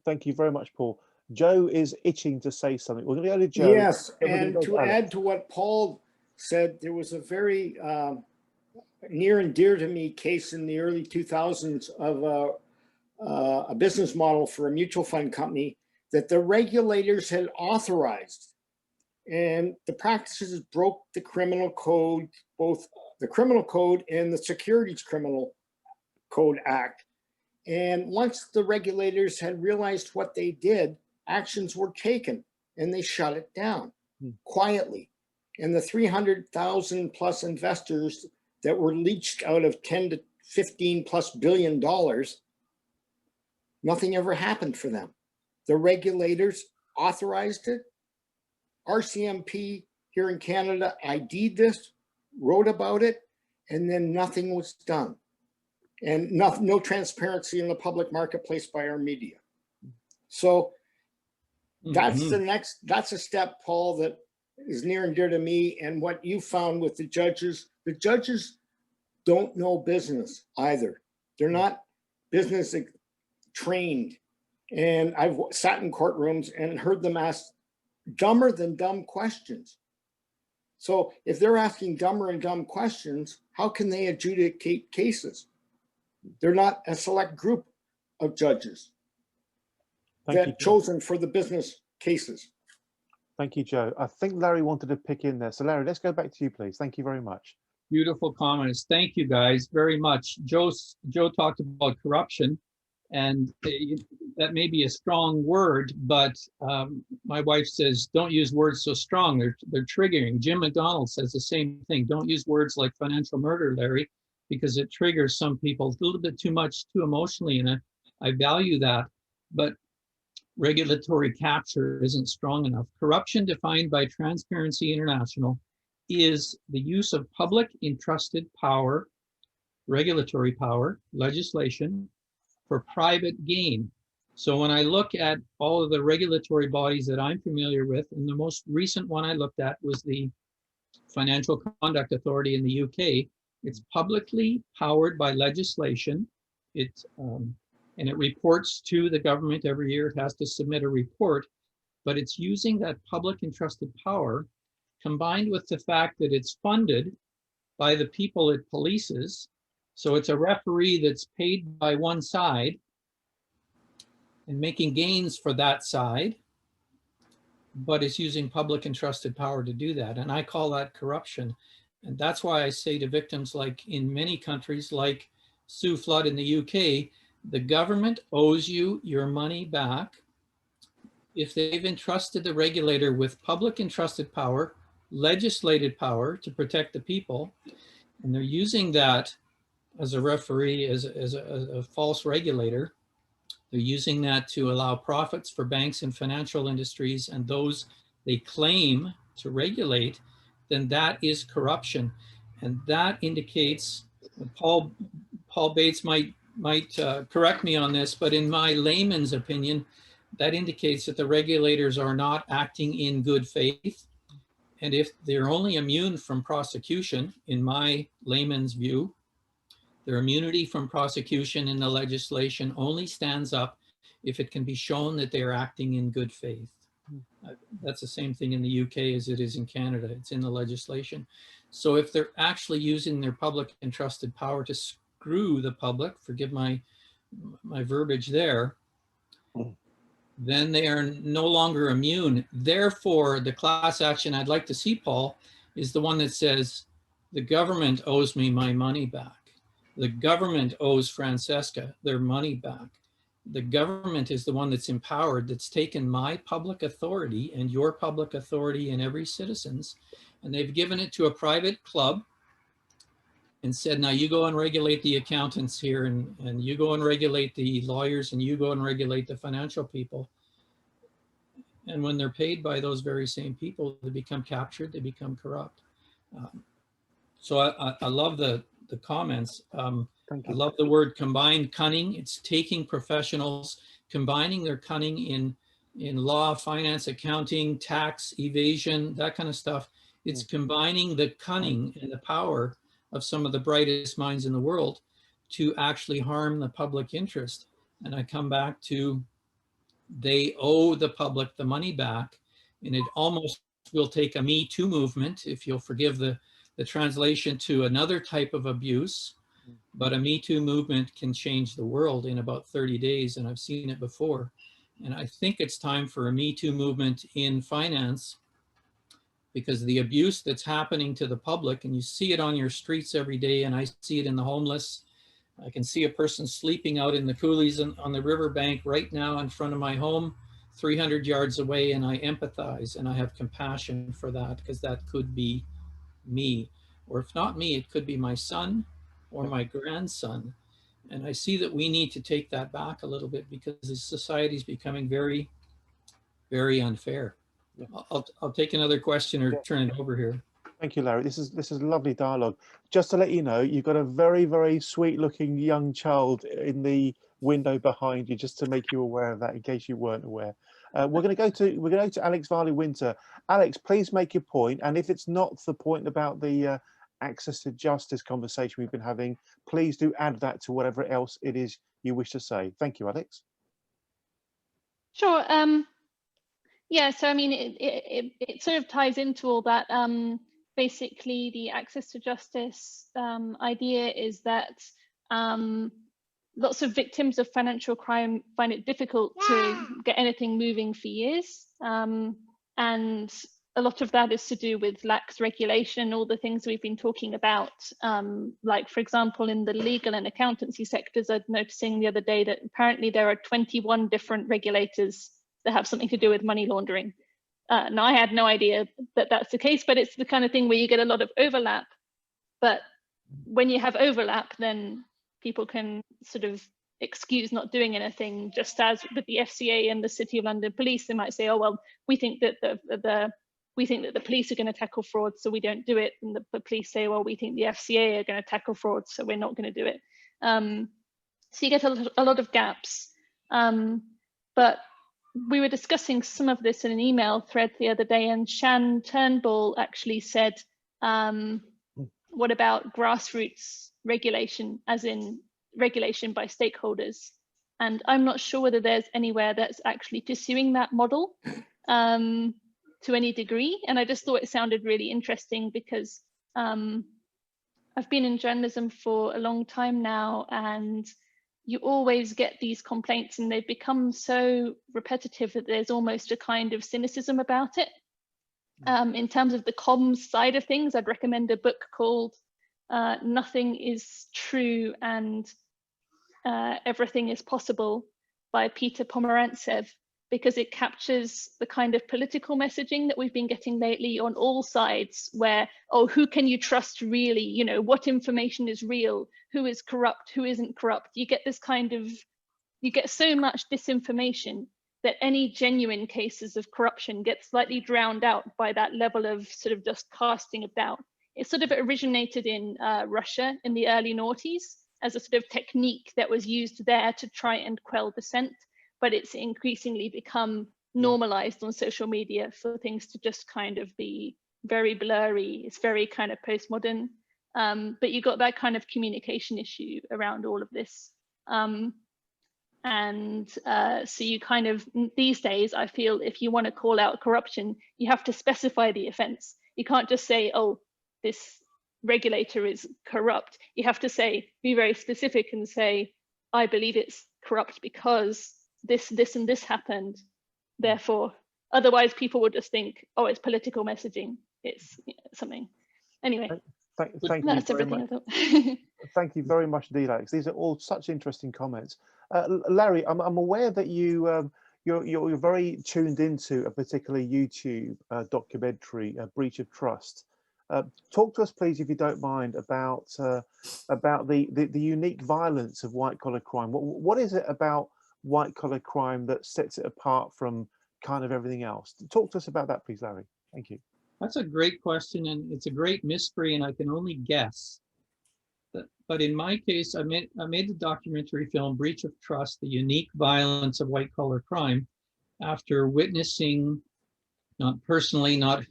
Thank you very much, Paul. Joe is itching to say something. We're going to go to Joe. Yes, and to add to what Paul said, there was a very near and dear to me case in the early 2000s of a business model for a mutual fund company that the regulators had authorized. And the practices broke the criminal code, both the criminal code and the Securities Criminal Code Act. And once the regulators had realized what they did, actions were taken and they shut it down quietly. And the 300,000 plus investors that were leached out of 10 to 15 plus billion dollars, nothing ever happened for them. The regulators authorized it. RCMP here in Canada ID'd this, wrote about it, and then nothing was done. And no transparency in the public marketplace by our media. So that's that's a step, Paul, that is near and dear to me. And what you found with the judges don't know business either. They're not business trained. And I've sat in courtrooms and heard them ask dumber than dumb questions. So if they're asking dumber and dumb questions, how can they adjudicate cases? They're not a select group of judges that chosen for the business cases. Thank you, Joe. I think Larry wanted to pick in there. So Larry, let's go back to you, please. Thank you very much. Beautiful comments. Thank you guys very much. Joe talked about corruption, and that may be a strong word, but my wife says, don't use words so strong. They're triggering. Jim McDonald says the same thing. Don't use words like financial murder, Larry, because it triggers some people a little bit too much, too emotionally, and I value that. But regulatory capture isn't strong enough. Corruption defined by Transparency International is the use of public entrusted power, regulatory power, legislation for private gain. So when I look at all of the regulatory bodies that I'm familiar with, and the most recent one I looked at was the Financial Conduct Authority in the UK. It's publicly powered by legislation. And it reports to the government every year. It has to submit a report, but it's using that public entrusted power combined with the fact that it's funded by the people it polices. So it's a referee that's paid by one side and making gains for that side, but it's using public entrusted power to do that. And I call that corruption. And that's why I say to victims, like in many countries, like Sue Flood in the UK, the government owes you your money back if they've entrusted the regulator with public entrusted power, legislated power to protect the people, and they're using that as a referee, as a false regulator. They're using that to allow profits for banks and financial industries and those they claim to regulate, then that is corruption. And that indicates, Paul Bates might correct me on this, but in my layman's opinion, that indicates that the regulators are not acting in good faith. And if they're only immune from prosecution, in my layman's view, their immunity from prosecution in the legislation only stands up if it can be shown that they are acting in good faith. That's the same thing in the UK as it is in Canada. It's in the legislation. So if they're actually using their public entrusted power to screw the public, forgive my verbiage there, then they are no longer immune. Therefore, the class action I'd like to see, Paul, is the one that says, the government owes me my money back. The government owes Francesca their money back. The government is the one that's empowered, that's taken my public authority and your public authority and every citizen's, and they've given it to a private club and said, now you go and regulate the accountants here, and you go and regulate the lawyers, and you go and regulate the financial people. And when they're paid by those very same people, they become captured, they become corrupt. So I love the comments. I love the word combined cunning. It's taking professionals, combining their cunning in law, finance, accounting, tax, evasion, that kind of stuff. It's combining the cunning and the power of some of the brightest minds in the world to actually harm the public interest. And I come back to, they owe the public the money back, and it almost will take a Me Too movement, if you'll forgive the translation, to another type of abuse. But a Me Too movement can change the world in about 30 days, and I've seen it before. And I think it's time for a Me Too movement in finance, because the abuse that's happening to the public, and you see it on your streets every day, and I see it in the homeless. I can see a person sleeping out in the coulees on the riverbank right now in front of my home, 300 yards away, and I empathize and I have compassion for that, because that could be me. Or if not me, it could be my son or my grandson. And I see that we need to take that back a little bit, because the society is becoming very, very unfair. Yeah. I'll take another question or turn it over here. Thank you, Larry. This is lovely dialogue. Just to let you know, you've got a very, very sweet looking young child in the window behind you, just to make you aware of that, in case you weren't aware. We're going to go to Alex Varley-Winter. Alex, please make your point. And if it's not the point about the access to justice conversation we've been having, please do add that to whatever else it is you wish to say. Thank you, Alex. Sure. Yeah, so I mean, it sort of ties into all that. Basically, the access to justice idea is that lots of victims of financial crime find it difficult to get anything moving for years. And a lot of that is to do with lax regulation, all the things we've been talking about. Like, for example, in the legal and accountancy sectors, I was noticing the other day that apparently there are 21 different regulators that have something to do with money laundering. Now, I had no idea that that's the case, but it's the kind of thing where you get a lot of overlap. But when you have overlap, then people can sort of excuse not doing anything, just as with the FCA and the City of London Police. They might say, oh, well, we think that the police are going to tackle fraud, so we don't do it. And the police say, well, we think the FCA are going to tackle fraud, so we're not going to do it. So you get a lot of gaps. But we were discussing some of this in an email thread the other day, and Shan Turnbull actually said, what about grassroots regulation, as in regulation by stakeholders? And I'm not sure whether there's anywhere that's actually pursuing that model to any degree. And I just thought it sounded really interesting because I've been in journalism for a long time now, and you always get these complaints and they've become so repetitive that there's almost a kind of cynicism about it. In terms of the comms side of things, I'd recommend a book called Nothing is True and Everything is Possible by Peter Pomerantsev, because it captures the kind of political messaging that we've been getting lately on all sides, where, oh, who can you trust really? You know, what information is real? Who is corrupt? Who isn't corrupt? You get this kind of, you get so much disinformation that any genuine cases of corruption get slightly drowned out by that level of sort of just casting of doubt. It sort of originated in Russia in the early noughties as a sort of technique that was used there to try and quell dissent, but it's increasingly become normalized on social media for things to just kind of be very blurry. It's very kind of postmodern, but you got that kind of communication issue around all of this. So you kind of, these days, I feel if you want to call out corruption, you have to specify the offense. You can't just say, oh, this regulator is corrupt. You have to say, be very specific and say, I believe it's corrupt because this, and this happened. Therefore, otherwise people would just think, oh, it's political messaging. It's something. Anyway, thank that's you very everything much. I thought. Thank you very much indeed, Alex. These are all such interesting comments. Larry, I'm aware that you're very tuned into a particular YouTube documentary, Breach of Trust. Talk to us, please, if you don't mind, about the unique violence of white-collar crime. What is it about white-collar crime that sets it apart from kind of everything else? Talk to us about that, please, Larry. Thank you. That's a great question, and it's a great mystery, and I can only guess. But in my case, I made the documentary film Breach of Trust, the unique violence of white-collar crime, after witnessing, not personally, not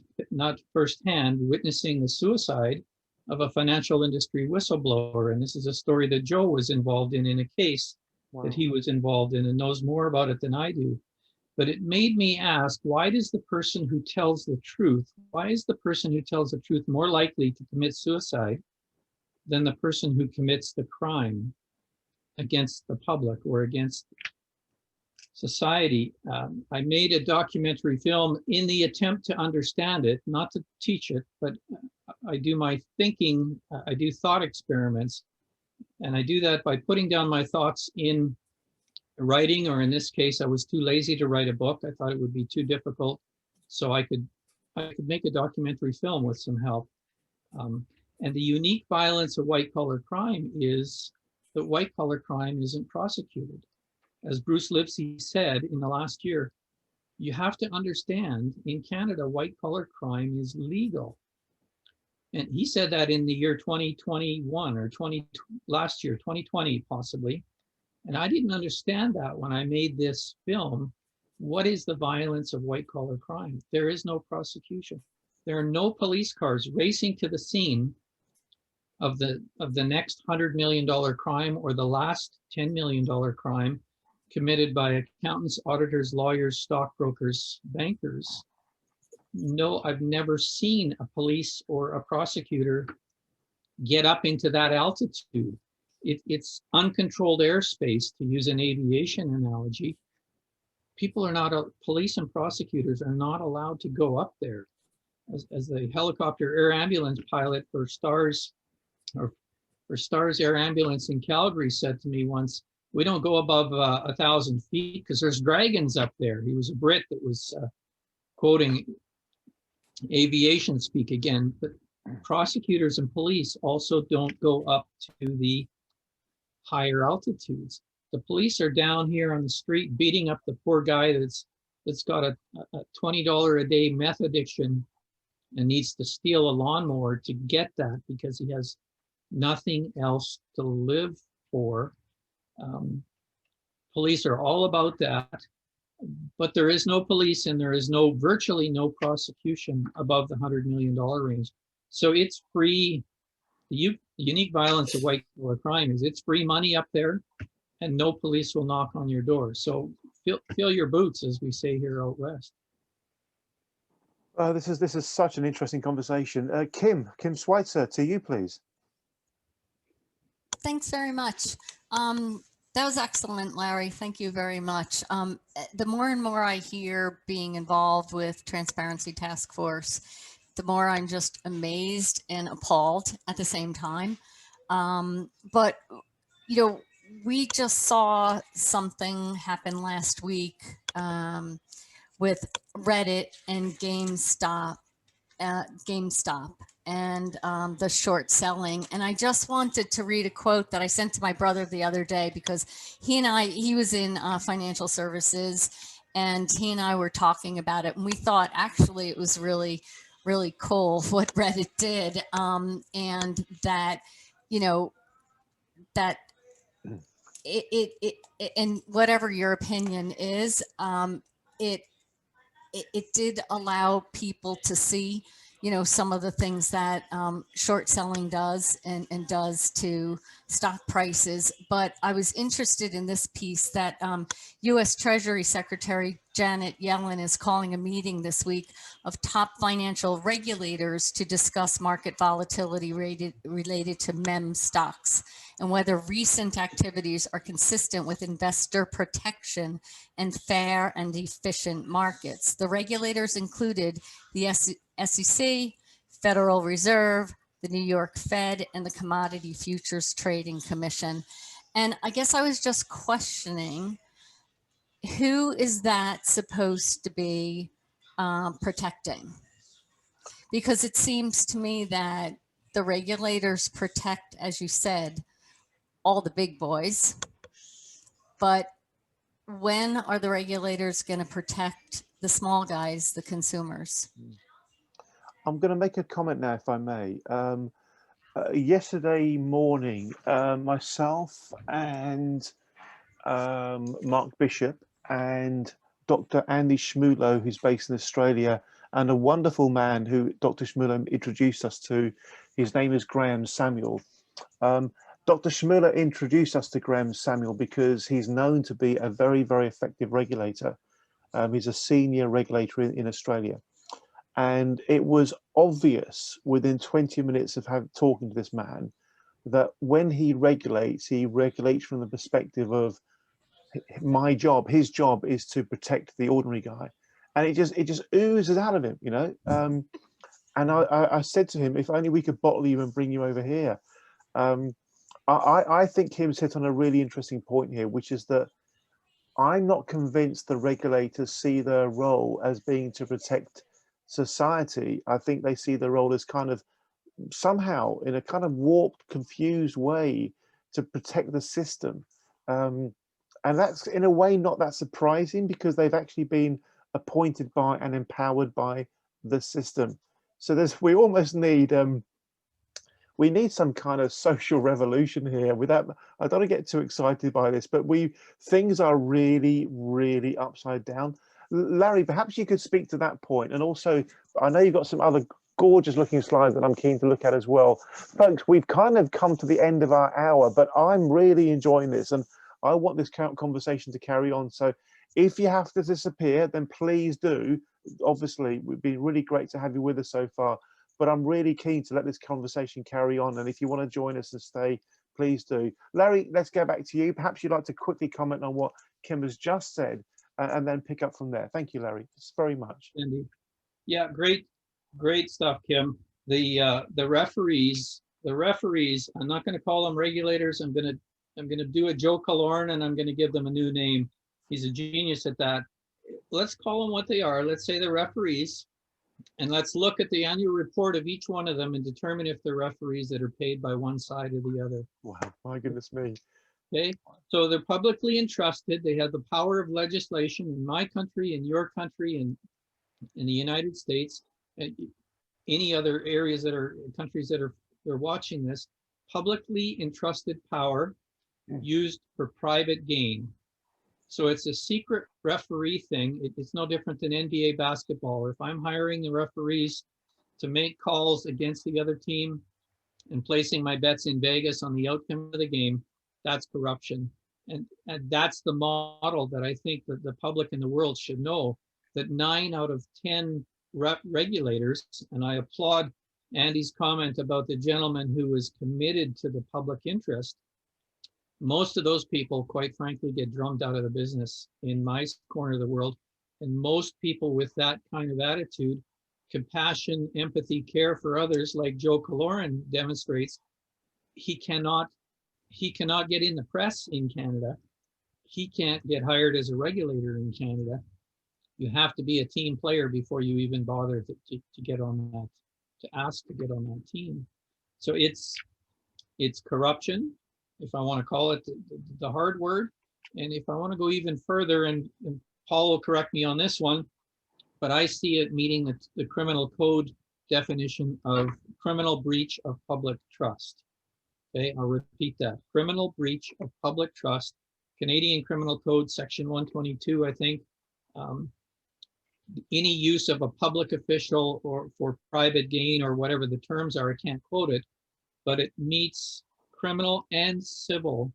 firsthand, witnessing the suicide of a financial industry whistleblower. And this is a story that Joe was involved in a case that he was involved in and knows more about it than I do. But it made me ask, why does the person who tells the truth, why is the person who tells the truth more likely to commit suicide than the person who commits the crime against the public or against society? I made a documentary film in the attempt to understand it, not to teach it, but I do my thinking, I do thought experiments, and I do that by putting down my thoughts in writing, or in this case, I was too lazy to write a book. I thought it would be too difficult, so I could make a documentary film with some help. And the unique violence of white-collar crime is that white-collar crime isn't prosecuted. As Bruce Lipsey said in the last year, you have to understand, in Canada, white-collar crime is legal. And he said that in the year 2021 or last year, 2020 possibly. And I didn't understand that when I made this film. What is the violence of white-collar crime? There is no prosecution. There are no police cars racing to the scene of the next $100 million crime or the last $10 million crime committed by accountants, auditors, lawyers, stockbrokers, bankers. No, I've never seen a police or a prosecutor get up into that altitude. It's uncontrolled airspace, to use an aviation analogy. People are not, police and prosecutors are not allowed to go up there. As the helicopter air ambulance pilot for STARS, or for STARS Air Ambulance in Calgary said to me once, we don't go above 1,000 feet because there's dragons up there. He was a Brit that was quoting aviation speak again, but prosecutors and police also don't go up to the higher altitudes. The police are down here on the street beating up the poor guy that's got a $20 a day meth addiction and needs to steal a lawnmower to get that because he has nothing else to live for. Police are all about that, but there is no police and there is virtually no prosecution above the $100 million range. So it's free. The unique violence of white collar crime is it's free money up there and no police will knock on your door. So fill your boots, as we say here out west. This is such an interesting conversation. Kim Schweitzer, to you, please. Thanks very much. That was excellent, Larry. Thank you very much. The more and more I hear being involved with Transparency Task Force, the more I'm just amazed and appalled at the same time. But, you know, we just saw something happen last week with Reddit and GameStop and the short selling. And I just wanted to read a quote that I sent to my brother the other day because he was in financial services and he and I were talking about it. And we thought actually it was really, really cool what Reddit did. And that, you know, that it and whatever your opinion is, it did allow people to see, you know, some of the things that short selling does and does to stock prices. But I was interested in this piece that U.S. Treasury Secretary Janet Yellen is calling a meeting this week of top financial regulators to discuss market volatility related to meme stocks and whether recent activities are consistent with investor protection and fair and efficient markets. The regulators included the SEC, Federal Reserve, the New York Fed, and the Commodity Futures Trading Commission. And I guess I was just questioning, who is that supposed to be protecting? Because it seems to me that the regulators protect, as you said, all the big boys, but when are the regulators going to protect the small guys, the consumers? I'm going to make a comment now, if I may. Yesterday morning, myself and Mark Bishop and Dr. Andy Schmulo, who's based in Australia, and a wonderful man who Dr. Schmulo introduced us to. His name is Graham Samuel. Dr. Schmulo introduced us to Graham Samuel because he's known to be a very, very effective regulator. He's a senior regulator in Australia. And it was obvious within 20 minutes of talking to this man that when he regulates from the perspective of my job. His job is to protect the ordinary guy. And it just oozes out of him, you know. And I said to him, if only we could bottle you and bring you over here. I think Kim's hit on a really interesting point here, which is that I'm not convinced the regulators see their role as being to protect society. I think they see their role as kind of somehow in a kind of warped, confused way to protect the system. And that's in a way not that surprising because they've actually been appointed by and empowered by the system. So we almost need we need some kind of social revolution here. Without, I don't want to get too excited by this, but things are really, really upside down. Larry, perhaps you could speak to that point. And also, I know you've got some other gorgeous looking slides that I'm keen to look at as well. Folks, we've kind of come to the end of our hour, but I'm really enjoying this. And I want this conversation to carry on. So if you have to disappear, then please do. Obviously, it would be really great to have you with us so far, but I'm really keen to let this conversation carry on. And if you want to join us and stay, please do. Larry, let's go back to you. Perhaps you'd like to quickly comment on what Kim has just said and then pick up from there. Thank you, Larry, very much. Andy. Yeah, great stuff, Kim. The referees, I'm not going to call them regulators. I'm going to do a Joe Killorn, and I'm going to give them a new name. He's a genius at that. Let's call them what they are. Let's say the referees, and let's look at the annual report of each one of them and determine if they're referees that are paid by one side or the other. Wow, my goodness me. Okay, so they're publicly entrusted. They have the power of legislation in my country, in your country, and in the United States, and any other areas that are countries that are watching this. Publicly entrusted power used for private gain. So it's a secret referee thing. It's no different than NBA basketball. If I'm hiring the referees to make calls against the other team and placing my bets in Vegas on the outcome of the game, that's corruption. And that's the model that I think that the public in the world should know, that 9 out of 10 regulators, and I applaud Andy's comment about the gentleman who was committed to the public interest. Most of those people, quite frankly, get drummed out of the business in my corner of the world. And most people with that kind of attitude, compassion, empathy, care for others, like Joe Killorn demonstrates, he cannot get in the press in Canada. He can't get hired as a regulator in Canada. You have to be a team player before you even bother to get on that, to ask to get on that team. So it's corruption, if I want to call it the hard word. And if I want to go even further, and Paul will correct me on this one, but I see it meeting the criminal code definition of criminal breach of public trust. Okay, I'll repeat that. Criminal breach of public trust, Canadian Criminal Code, section 122, I think. Any use of a public official or for private gain or whatever the terms are, I can't quote it, but it meets criminal and civil,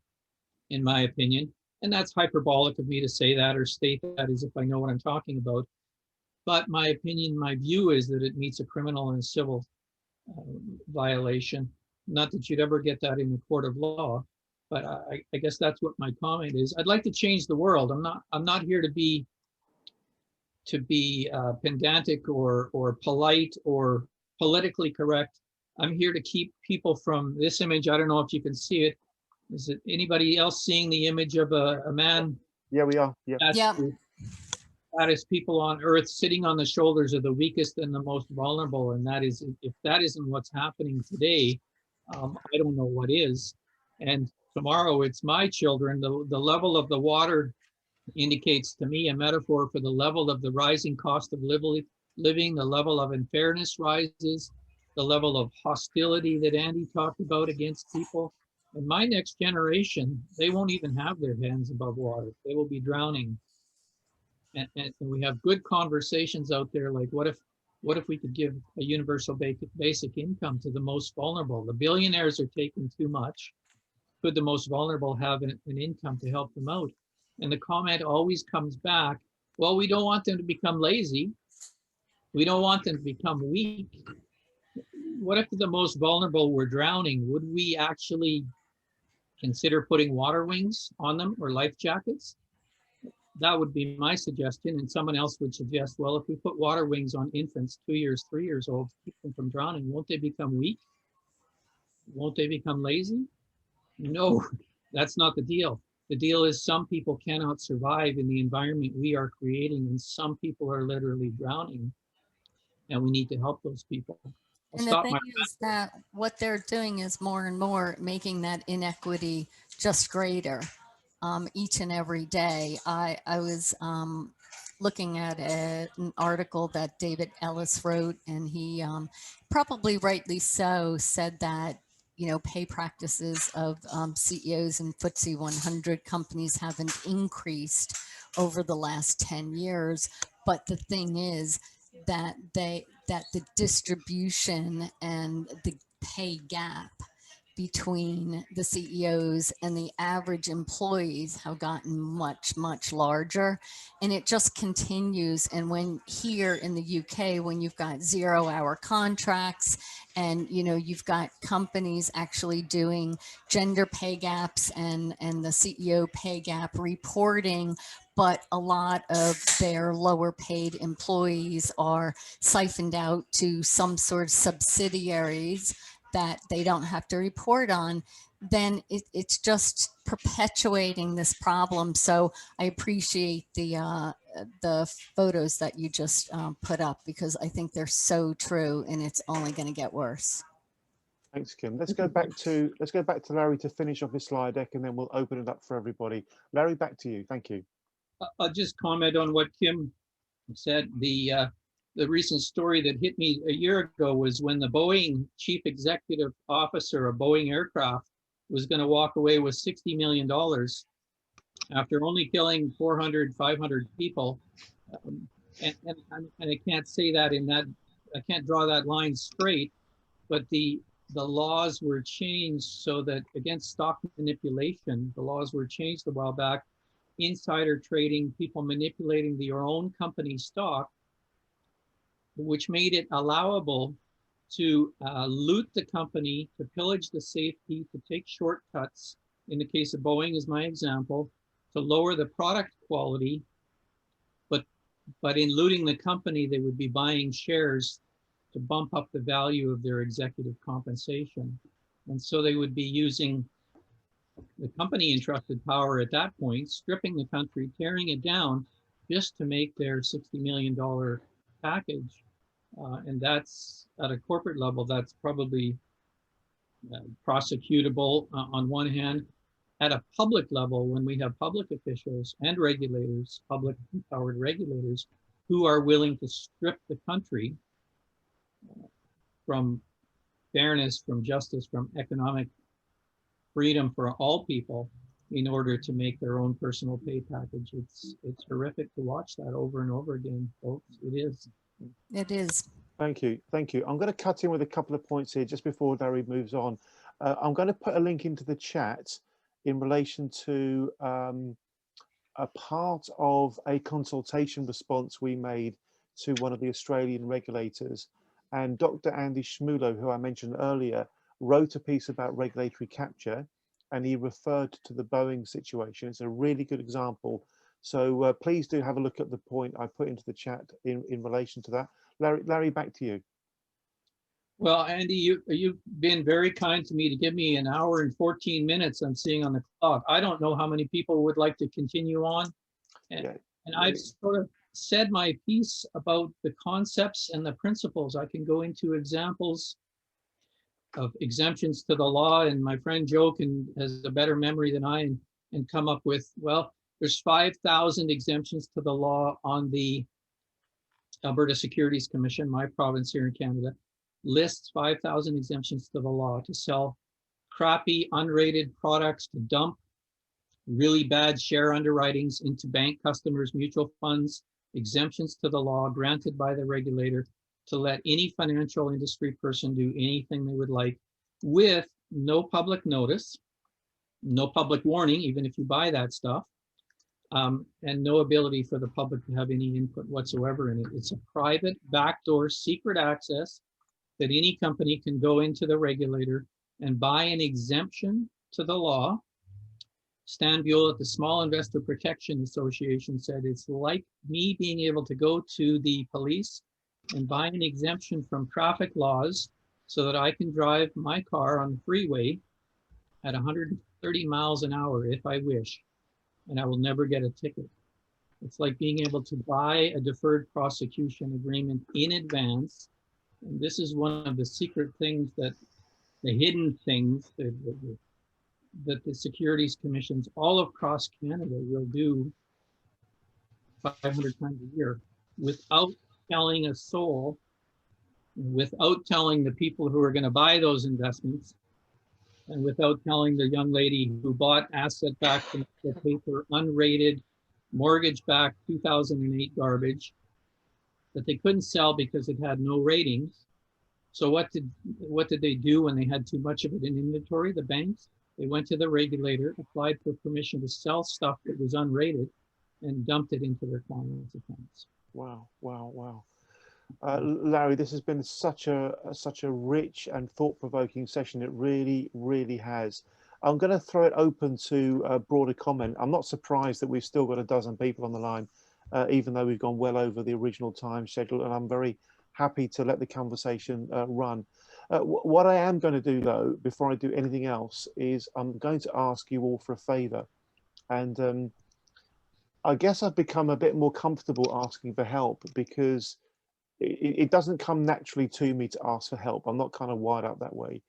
in my opinion. And that's hyperbolic of me to say that or state that as if I know what I'm talking about. But my opinion, my view is that it meets a criminal and civil violation. Not that you'd ever get that in the court of law, but I guess that's what my comment is. I'd like to change the world. I'm not here to be pedantic or polite or politically correct. I'm here to keep people from this image. I don't know if you can see it. Is it anybody else seeing the image of a man? Yeah, we are. Yeah. Fattest people on earth sitting on the shoulders of the weakest and the most vulnerable. And that is, if that isn't what's happening today, I don't know what is. And tomorrow it's my children. The level of the water indicates to me a metaphor for the level of the rising cost of living, the level of unfairness rises, the level of hostility that Andy talked about against people. And my next generation, they won't even have their hands above water. They will be drowning. And we have good conversations out there like, what if we could give a universal basic income to the most vulnerable? The billionaires are taking too much. Could the most vulnerable have an income to help them out? And the comment always comes back, well, we don't want them to become lazy. We don't want them to become weak. What if the most vulnerable were drowning? Would we actually consider putting water wings on them or life jackets? That would be my suggestion. And someone else would suggest, well, if we put water wings on infants 2 years, 3 years old to keep them from drowning, won't they become weak? Won't they become lazy? No, that's not the deal. The deal is some people cannot survive in the environment we are creating, and some people are literally drowning, and we need to help those people. And the thing is that what they're doing is more and more making that inequity just greater each and every day. I was looking at an article that David Ellis wrote, and he probably rightly so said that, you know, pay practices of CEOs and FTSE 100 companies haven't increased over the last 10 years. But the thing is that the distribution and the pay gap between the CEOs and the average employees have gotten much, much larger, and it just continues. And when here in the UK, when you've got 0-hour contracts, and you've got companies actually doing gender pay gaps and the CEO pay gap reporting, but a lot of their lower paid employees are siphoned out to some sort of subsidiaries that they don't have to report on, then it's just perpetuating this problem. So I appreciate the photos that you just put up, because I think they're so true, and it's only going to get worse. Thanks, Kim. Let's go back to Larry to finish off this slide deck, and then we'll open it up for everybody. Larry, back to you. Thank you. I'll just comment on what Kim said. The recent story that hit me a year ago was when the Boeing chief executive officer of Boeing Aircraft was going to walk away with $60 million after only killing 400, 500 people. And I can't say that I can't draw that line straight, but the laws were changed so that against stock manipulation, the laws were changed a while back. Insider trading, people manipulating their own company stock, which made it allowable to loot the company, to pillage the safety, to take shortcuts. In the case of Boeing is my example, to lower the product quality. But in looting the company, they would be buying shares to bump up the value of their executive compensation. And so they would be using the company entrusted power at that point, stripping the country, tearing it down just to make their $60 million package. And that's at a corporate level, that's probably prosecutable on one hand. At a public level, when we have public officials and regulators, public empowered regulators, who are willing to strip the country from fairness, from justice, from economic freedom for all people in order to make their own personal pay package. It's horrific to watch that over and over again, folks. It is. It is. Thank you. Thank you. I'm going to cut in with a couple of points here just before Larry moves on. I'm going to put a link into the chat in relation to a part of a consultation response we made to one of the Australian regulators. And Dr. Andy Shmulo, who I mentioned earlier, wrote a piece about regulatory capture, and he referred to the Boeing situation. It's a really good example. So please do have a look at the point I put into the chat in relation to that. Larry, back to you. Well, Andy, you've been very kind to me to give me an hour and 14 minutes I'm seeing on the clock. I don't know how many people would like to continue on. And I've sort of said my piece about the concepts and the principles. I can go into examples of exemptions to the law, and my friend Joe has a better memory than I and come up with, well, there's 5,000 exemptions to the law on the Alberta Securities Commission, my province here in Canada, lists 5,000 exemptions to the law to sell crappy, unrated products, to dump really bad share underwritings into bank customers, mutual funds, exemptions to the law granted by the regulator to let any financial industry person do anything they would like with no public notice, no public warning, even if you buy that stuff, and no ability for the public to have any input whatsoever in it. It's a private, backdoor, secret access that any company can go into the regulator and buy an exemption to the law. Stan Buell at the Small Investor Protection Association said, it's like me being able to go to the police and buy an exemption from traffic laws so that I can drive my car on the freeway at 130 miles an hour if I wish, and I will never get a ticket. It's like being able to buy a deferred prosecution agreement in advance. And this is one of the secret things that, the hidden things that the securities commissions all across Canada will do 500 times a year without telling a soul, without telling the people who are going to buy those investments, and without telling the young lady who bought asset-backed paper, unrated, mortgage-backed 2008 garbage that they couldn't sell because it had no ratings, So what did they do when they had too much of it in inventory? The banks, they went to the regulator, applied for permission to sell stuff that was unrated, and dumped it into their clients' accounts. Wow, wow, wow. Larry, this has been such a rich and thought-provoking session. It really, really has. I'm going to throw it open to a broader comment. I'm not surprised that we've still got a dozen people on the line, even though we've gone well over the original time schedule, and I'm very happy to let the conversation run. What I am going to do, though, before I do anything else, is I'm going to ask you all for a favor. And I guess I've become a bit more comfortable asking for help because it doesn't come naturally to me to ask for help. I'm not kind of wired up that way.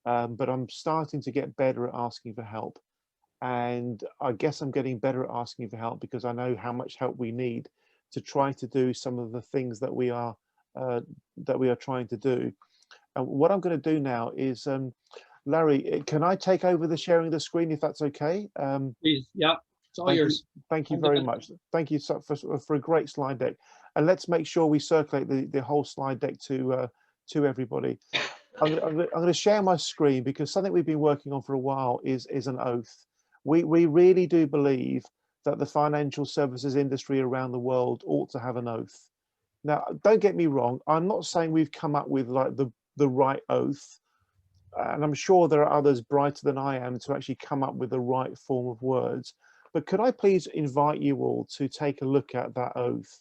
But I'm starting to get better at asking for help. And I guess I'm getting better at asking for help because I know how much help we need to try to do some of the things that we are trying to do. And what I'm going to do now is, Larry, can I take over the sharing of the screen if that's okay? Please, yeah, it's all yours. Thank you very much. Thank you for a great slide deck. And let's make sure we circulate the whole slide deck to everybody. I'm going to share my screen because something we've been working on for a while is an oath. We really do believe that the financial services industry around the world ought to have an oath. Now, don't get me wrong. I'm not saying we've come up with like the right oath. And I'm sure there are others brighter than I am to actually come up with the right form of words. But could I please invite you all to take a look at that oath?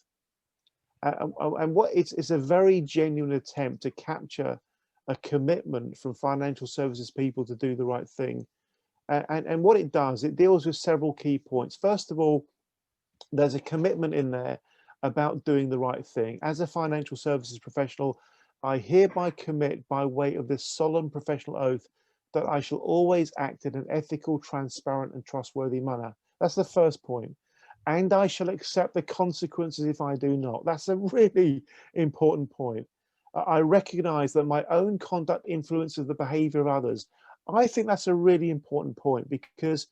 And what it's a very genuine attempt to capture a commitment from financial services people to do the right thing. And what it does, it deals with several key points. First of all, there's a commitment in there about doing the right thing. As a financial services professional, I hereby commit by way of this solemn professional oath that I shall always act in an ethical, transparent, and trustworthy manner. That's the first point. And I shall accept the consequences if I do not. That's a really important point. I recognize that my own conduct influences the behavior of others. I think that's a really important point because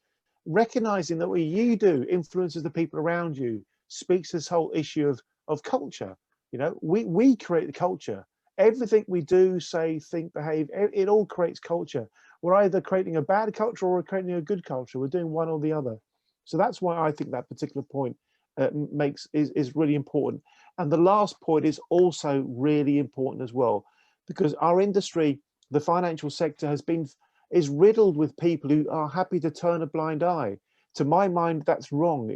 recognizing that what you do influences the people around you speaks to this whole issue of culture. You know, we create the culture. Everything we do, say, think, behave, it all creates culture. We're either creating a bad culture or we're creating a good culture. We're doing one or the other. So that's why I think that particular point is really important. And the last point is also really important as well, because our industry, the financial sector, is riddled with people who are happy to turn a blind eye. To my mind, that's wrong.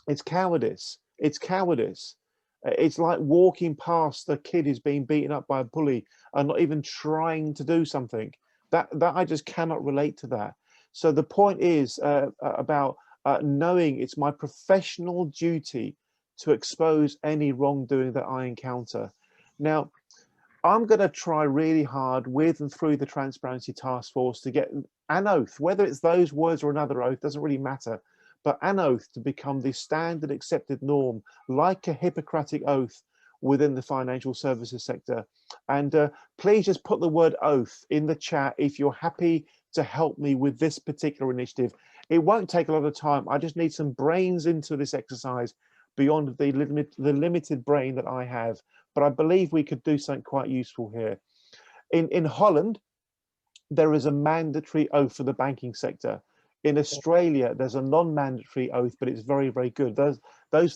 It's cowardice. It's cowardice. It's like walking past a kid who's being beaten up by a bully and not even trying to do something. That I just cannot relate to that. So the point is about knowing it's my professional duty to expose any wrongdoing that I encounter. Now, I'm going to try really hard with and through the Transparency Task Force to get an oath, whether it's those words or another oath, doesn't really matter, but an oath to become the standard accepted norm, like a Hippocratic oath within the financial services sector. And please just put the word oath in the chat if you're happy to help me with this particular initiative. It won't take a lot of time. I just need some brains into this exercise beyond the limited brain that I have. But I believe we could do something quite useful here. In Holland, there is a mandatory oath for the banking sector. In Australia, there's a non-mandatory oath, but it's very, very good. Those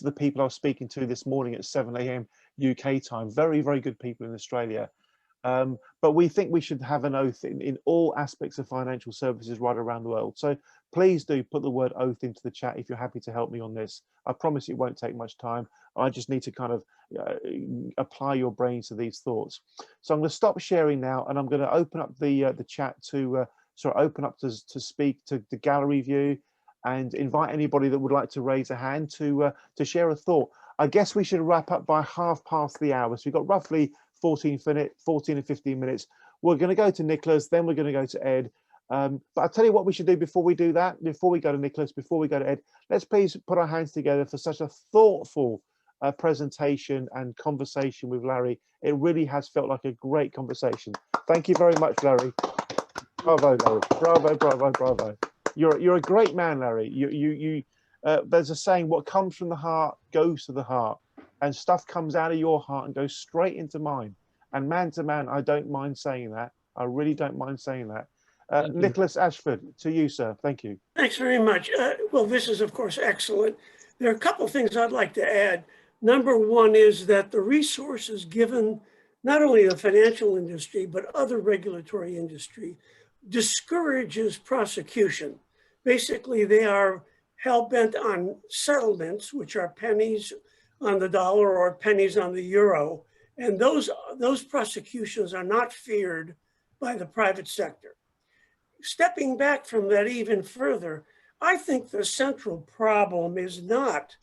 are the people I was speaking to this morning at 7 a.m. UK time. Very, very good people in Australia. But we think we should have an oath in all aspects of financial services right around the world. So please do put the word oath into the chat if you're happy to help me on this. I promise it won't take much time. I just need to kind of apply your brains to these thoughts. So I'm going to stop sharing now, and I'm going to open up the chat to open up to speak to the gallery view, and invite anybody that would like to raise a hand to share a thought. I guess we should wrap up by 1/2 the hour. So we've got roughly 14 and 15 minutes. We're going to go to Nicholas, then we're going to go to Ed. But I'll tell you what we should do before we do that, before we go to Nicholas, before we go to Ed. Let's please put our hands together for such a thoughtful presentation and conversation with Larry. It really has felt like a great conversation. Thank you very much, Larry. Bravo, Larry. Bravo, bravo, bravo. You're a great man, Larry. There's a saying, what comes from the heart goes to the heart, and stuff comes out of your heart and goes straight into mine. And man to man, I don't mind saying that. I really don't mind saying that. Thank you. Nicholas Ashford, to you, sir. Thank you. Thanks very much. Well, this is, of course, excellent. There are a couple of things I'd like to add. Number one is that the resources given not only the financial industry, but other regulatory industry discourages prosecution. Basically, they are hell-bent on settlements, which are pennies on the dollar or pennies on the euro. And those prosecutions are not feared by the private sector. Stepping back from that even further, I think the central problem is not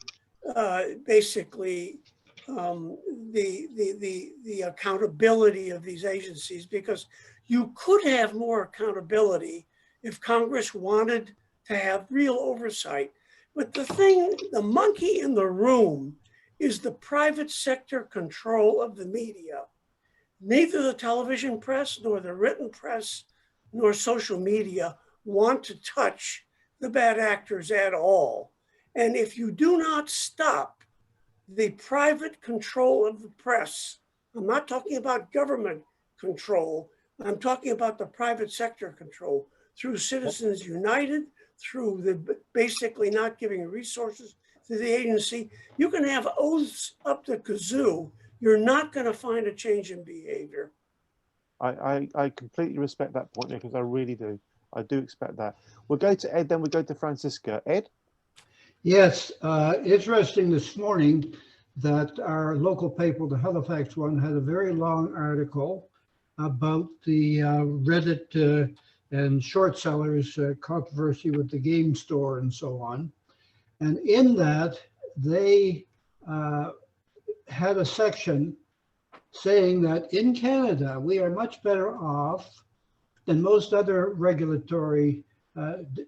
basically the accountability of these agencies, because you could have more accountability if Congress wanted to have real oversight. But the monkey in the room is the private sector control of the media. Neither the television press nor the written press nor social media want to touch the bad actors at all. And if you do not stop the private control of the press, I'm not talking about government control, I'm talking about the private sector control through Citizens United, through the basically not giving resources to the agency. You can have oaths up the kazoo, you're not going to find a change in behavior. I completely respect that point, because I really do. I do expect that. We'll go to Ed, then we'll go to Francisca. Ed? Yes, interesting this morning that our local paper, the Halifax one, had a very long article about the Reddit and short sellers controversy with the game store and so on. And in that, they had a section saying that in Canada, we are much better off than most other regulatory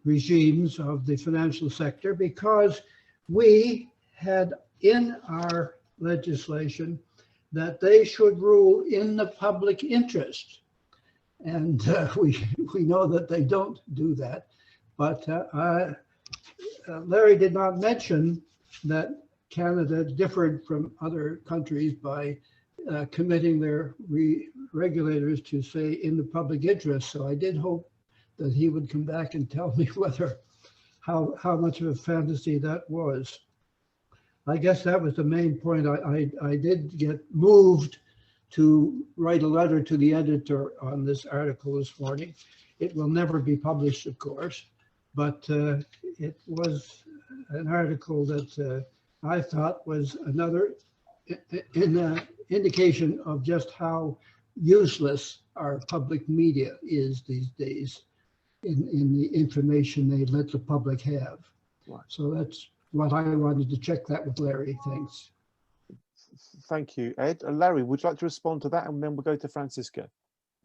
regimes of the financial sector, because we had in our legislation that they should rule in the public interest. And we know that they don't do that. But Larry did not mention that Canada differed from other countries by committing their regulators to say in the public interest. So I did hope that he would come back and tell me whether how much of a fantasy that was. I guess that was the main point. I did get moved to write a letter to the editor on this article this morning. It will never be published, of course, but it was an article that I thought was another indication of just how useless our public media is these days in the information they let the public have. Right. So that's what I wanted to check that with Larry. Thanks. Thank you, Ed. Larry, would you like to respond to that? And then we'll go to Francisca.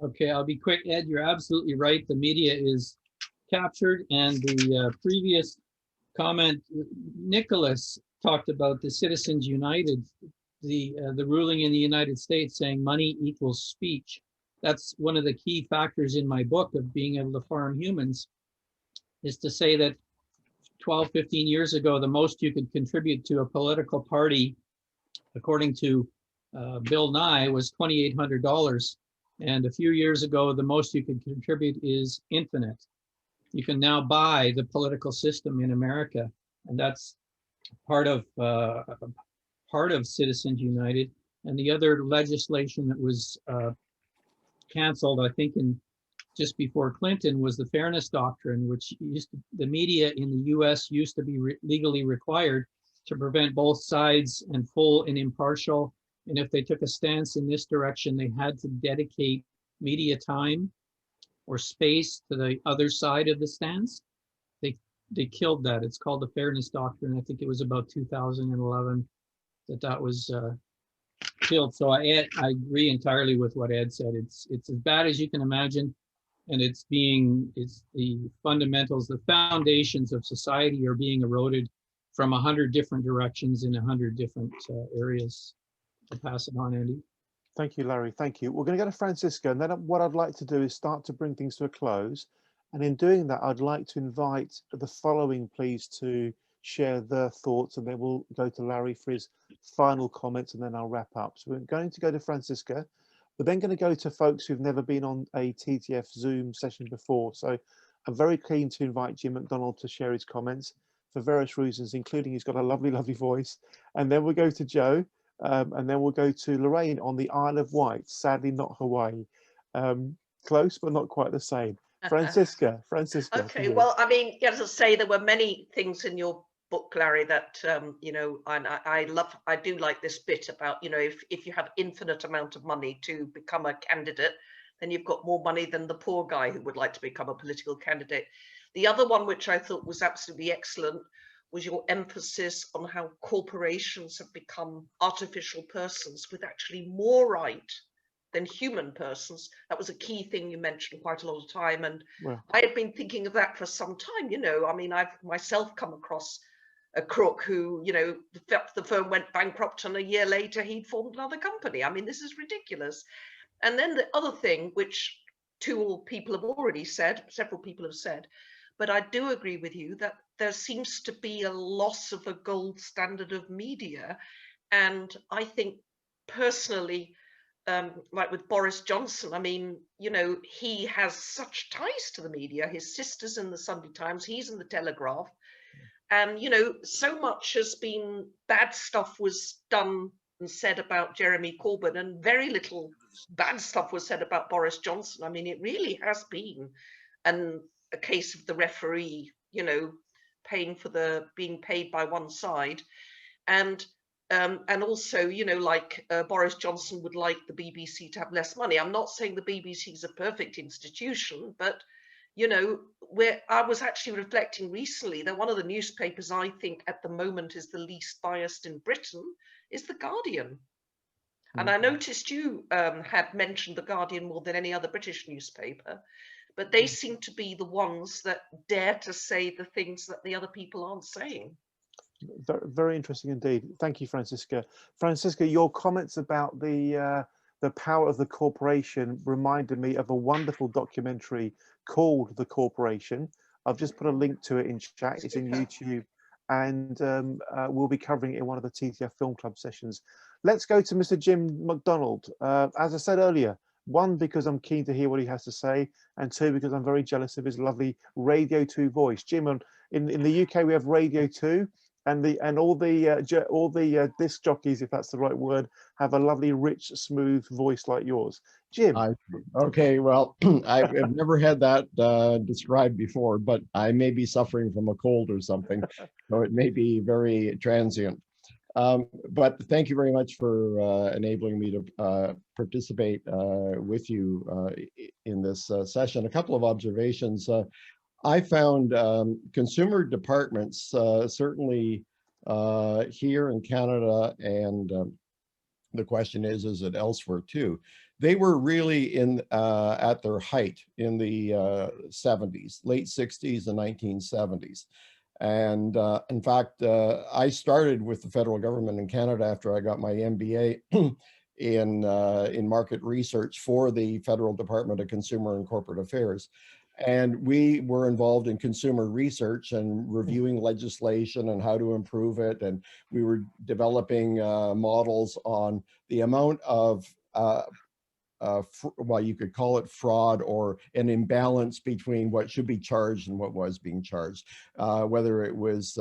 Okay, I'll be quick. Ed, you're absolutely right. The media is captured, and the previous comment, Nicholas talked about the Citizens United, the ruling in the United States saying money equals speech. That's one of the key factors in my book of being able to farm humans, is to say that 12, 15 years ago, the most you could contribute to a political party, according to Bill Nye, was $2,800. And a few years ago, the most you could contribute is infinite. You can now buy the political system in America, and that's part of Citizens United. And the other legislation that was canceled, I think, in just before Clinton, was the Fairness Doctrine, which the media in the U.S. used to be legally required to prevent both sides and full and impartial. And if they took a stance in this direction, they had to dedicate media time or space to the other side of the stance. They killed that. It's called the Fairness Doctrine. I think it was about 2011 that was killed. So I agree entirely with what Ed said. It's as bad as you can imagine, and it's the fundamentals, the foundations of society are being eroded from 100 different directions in 100 different areas. I'll pass it on, Andy. Thank you, Larry. Thank you. We're going to go to Francisca, and then what I'd like to do is start to bring things to a close. And in doing that, I'd like to invite the following, please, to share their thoughts, and then we'll go to Larry for his final comments, and then I'll wrap up. So we're going to go to Francisca. We're then going to go to folks who've never been on a TTF Zoom session before. So I'm very keen to invite Jim McDonald to share his comments for various reasons, including he's got a lovely, lovely voice. And then we'll go to Joe, and then we'll go to Lorraine on the Isle of Wight, sadly not Hawaii. Close, but not quite the same. Francisca. Okay, well, I mean, as I say, there were many things in your book, Larry, that you know, and I do like this bit about, you know, if you have infinite amount of money to become a candidate, then you've got more money than the poor guy who would like to become a political candidate. The other one, which I thought was absolutely excellent, was your emphasis on how corporations have become artificial persons with actually more right than human persons. That was a key thing you mentioned quite a lot of time. And well, I had been thinking of that for some time. You know, I mean, I've myself come across a crook who, you know, the firm went bankrupt and a year later he'd formed another company. I mean, this is ridiculous. And then the other thing, which two people have already said, several people have said, but I do agree with you that there seems to be a loss of a gold standard of media. And I think personally, like with Boris Johnson, I mean, you know, he has such ties to the media. His sister's in the Sunday Times, he's in the Telegraph. And, you know, so much has been, bad stuff was done and said about Jeremy Corbyn, and very little bad stuff was said about Boris Johnson. I mean, it really has been a case of the referee, you know, paying for the being paid by one side. And also, you know, like Boris Johnson would like the BBC to have less money. I'm not saying the BBC is a perfect institution, but, you know, I was actually reflecting recently that one of the newspapers I think at the moment is the least biased in Britain is The Guardian. And I noticed you had mentioned The Guardian more than any other British newspaper, but they seem to be the ones that dare to say the things that the other people aren't saying. Very interesting indeed. Thank you, Francisca. Francisca, your comments about the power of the corporation reminded me of a wonderful documentary called The Corporation. I've just put a link to it in chat. It's in YouTube, and we'll be covering it in one of the TTF Film Club sessions. Let's go to Mr. Jim McDonald. As I said earlier, one, because I'm keen to hear what he has to say, and two, because I'm very jealous of his lovely Radio 2 voice. Jim, in the UK we have Radio 2, and all the disc jockeys, if that's the right word, have a lovely, rich, smooth voice like yours. Jim. Okay, well, I've never had that described before, but I may be suffering from a cold or something, so it may be very transient. But thank you very much for enabling me to participate with you in this session. A couple of observations. I found consumer departments, certainly here in Canada, and the question is it elsewhere too? They were really at their height in the 70s, late 60s and 1970s. And in fact, I started with the federal government in Canada after I got my MBA in market research for the Federal Department of Consumer and Corporate Affairs. And we were involved in consumer research and reviewing legislation and how to improve it. And we were developing models on the amount of well, you could call it fraud or an imbalance between what should be charged and what was being charged, whether it was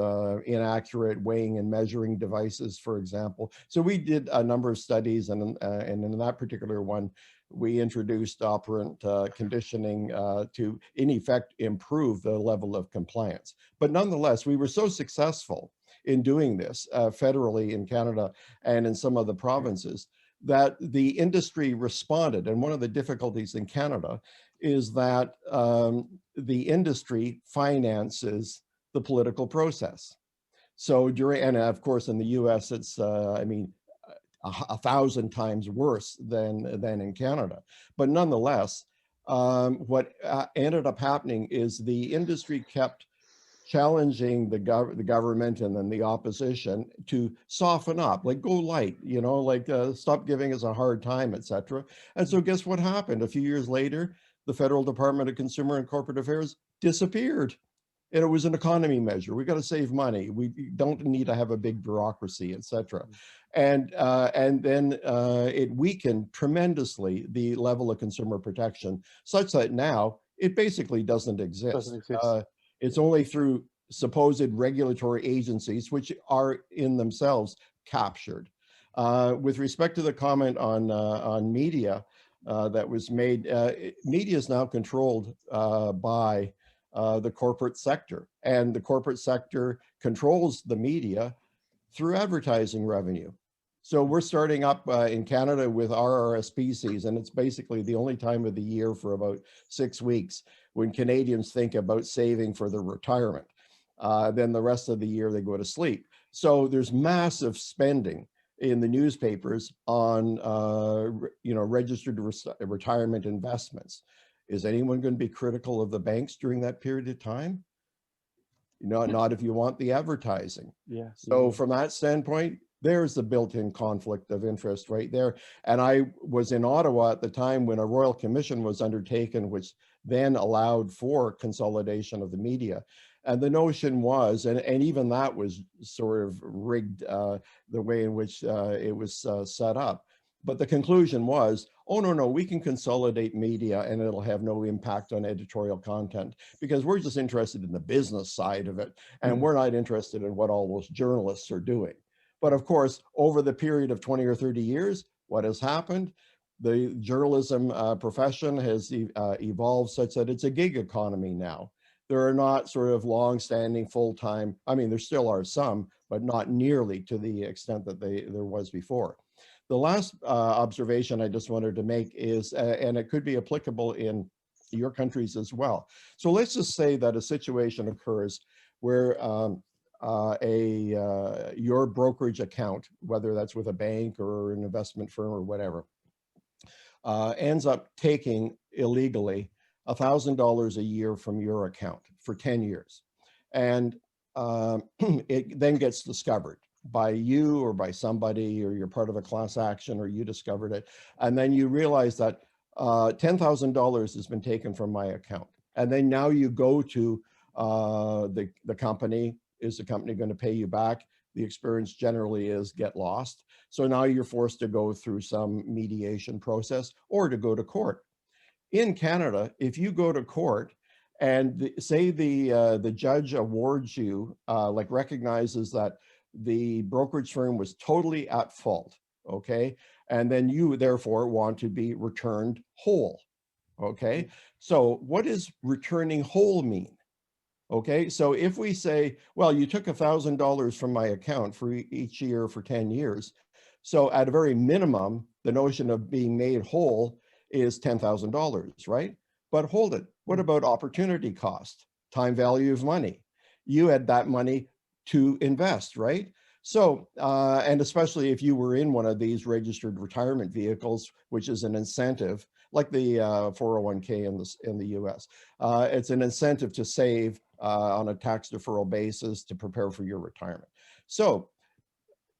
inaccurate weighing and measuring devices, for example. So we did a number of studies, and in that particular one, we introduced operant conditioning to, in effect, improve the level of compliance. But nonetheless, we were so successful in doing this federally in Canada and in some of the provinces that the industry responded. And one of the difficulties in Canada is that the industry finances the political process. So and of course in the US, it's, I mean, 1,000 times worse than in Canada. But nonetheless, what ended up happening is the industry kept challenging the government and then the opposition to soften up, like go light, you know, like stop giving us a hard time, etc. And so guess what happened? A few years later, the Federal Department of Consumer and Corporate Affairs disappeared. And it was an economy measure. We got to save money. We don't need to have a big bureaucracy, et cetera. And then it weakened tremendously the level of consumer protection, such that now it basically doesn't exist. It's only through supposed regulatory agencies, which are in themselves captured. With respect to the comment on media that was made, media is now controlled by the corporate sector, and the corporate sector controls the media through advertising revenue. So we're starting up in Canada with RRSP season. It's basically the only time of the year for about 6 weeks when Canadians think about saving for their retirement. Then the rest of the year they go to sleep. So there's massive spending in the newspapers on registered retirement investments. Is anyone going to be critical of the banks during that period of time? Not if you want the advertising. Yeah. So from that standpoint, there's the built-in conflict of interest right there. And I was in Ottawa at the time when a royal commission was undertaken, which then allowed for consolidation of the media. And the notion was, and even that was sort of rigged the way in which it was set up. But the conclusion was, oh, no, we can consolidate media and it'll have no impact on editorial content because we're just interested in the business side of it. And we're not interested in what all those journalists are doing. But of course, over the period of 20 or 30 years, what has happened? The journalism profession has evolved such that it's a gig economy now. There are not sort of long-standing full-time, I mean, there still are some, but not nearly to the extent that there was before. The last observation I just wanted to make is, and it could be applicable in your countries as well. So let's just say that a situation occurs where your brokerage account, whether that's with a bank or an investment firm or whatever, ends up taking illegally $1,000 a year from your account for 10 years. And it then gets discovered by you or by somebody, or you're part of a class action, or you discovered it. And then you realize that $10,000 has been taken from my account. And then now you go to the company. Is the company going to pay you back? The experience generally is get lost. So now you're forced to go through some mediation process or to go to court. In Canada, if you go to court and say the judge awards you, like recognizes that the brokerage firm was totally at fault, okay? And then you therefore want to be returned whole, okay? So what does returning whole mean? Okay, so if we say, well, you took $1,000 from my account for each year for 10 years. So at a very minimum, the notion of being made whole is $10,000, right? But hold it, what about opportunity cost, time value of money? You had that money to invest, right? So, and especially if you were in one of these registered retirement vehicles, which is an incentive, like the 401k in the US, it's an incentive to save on a tax deferral basis to prepare for your retirement. So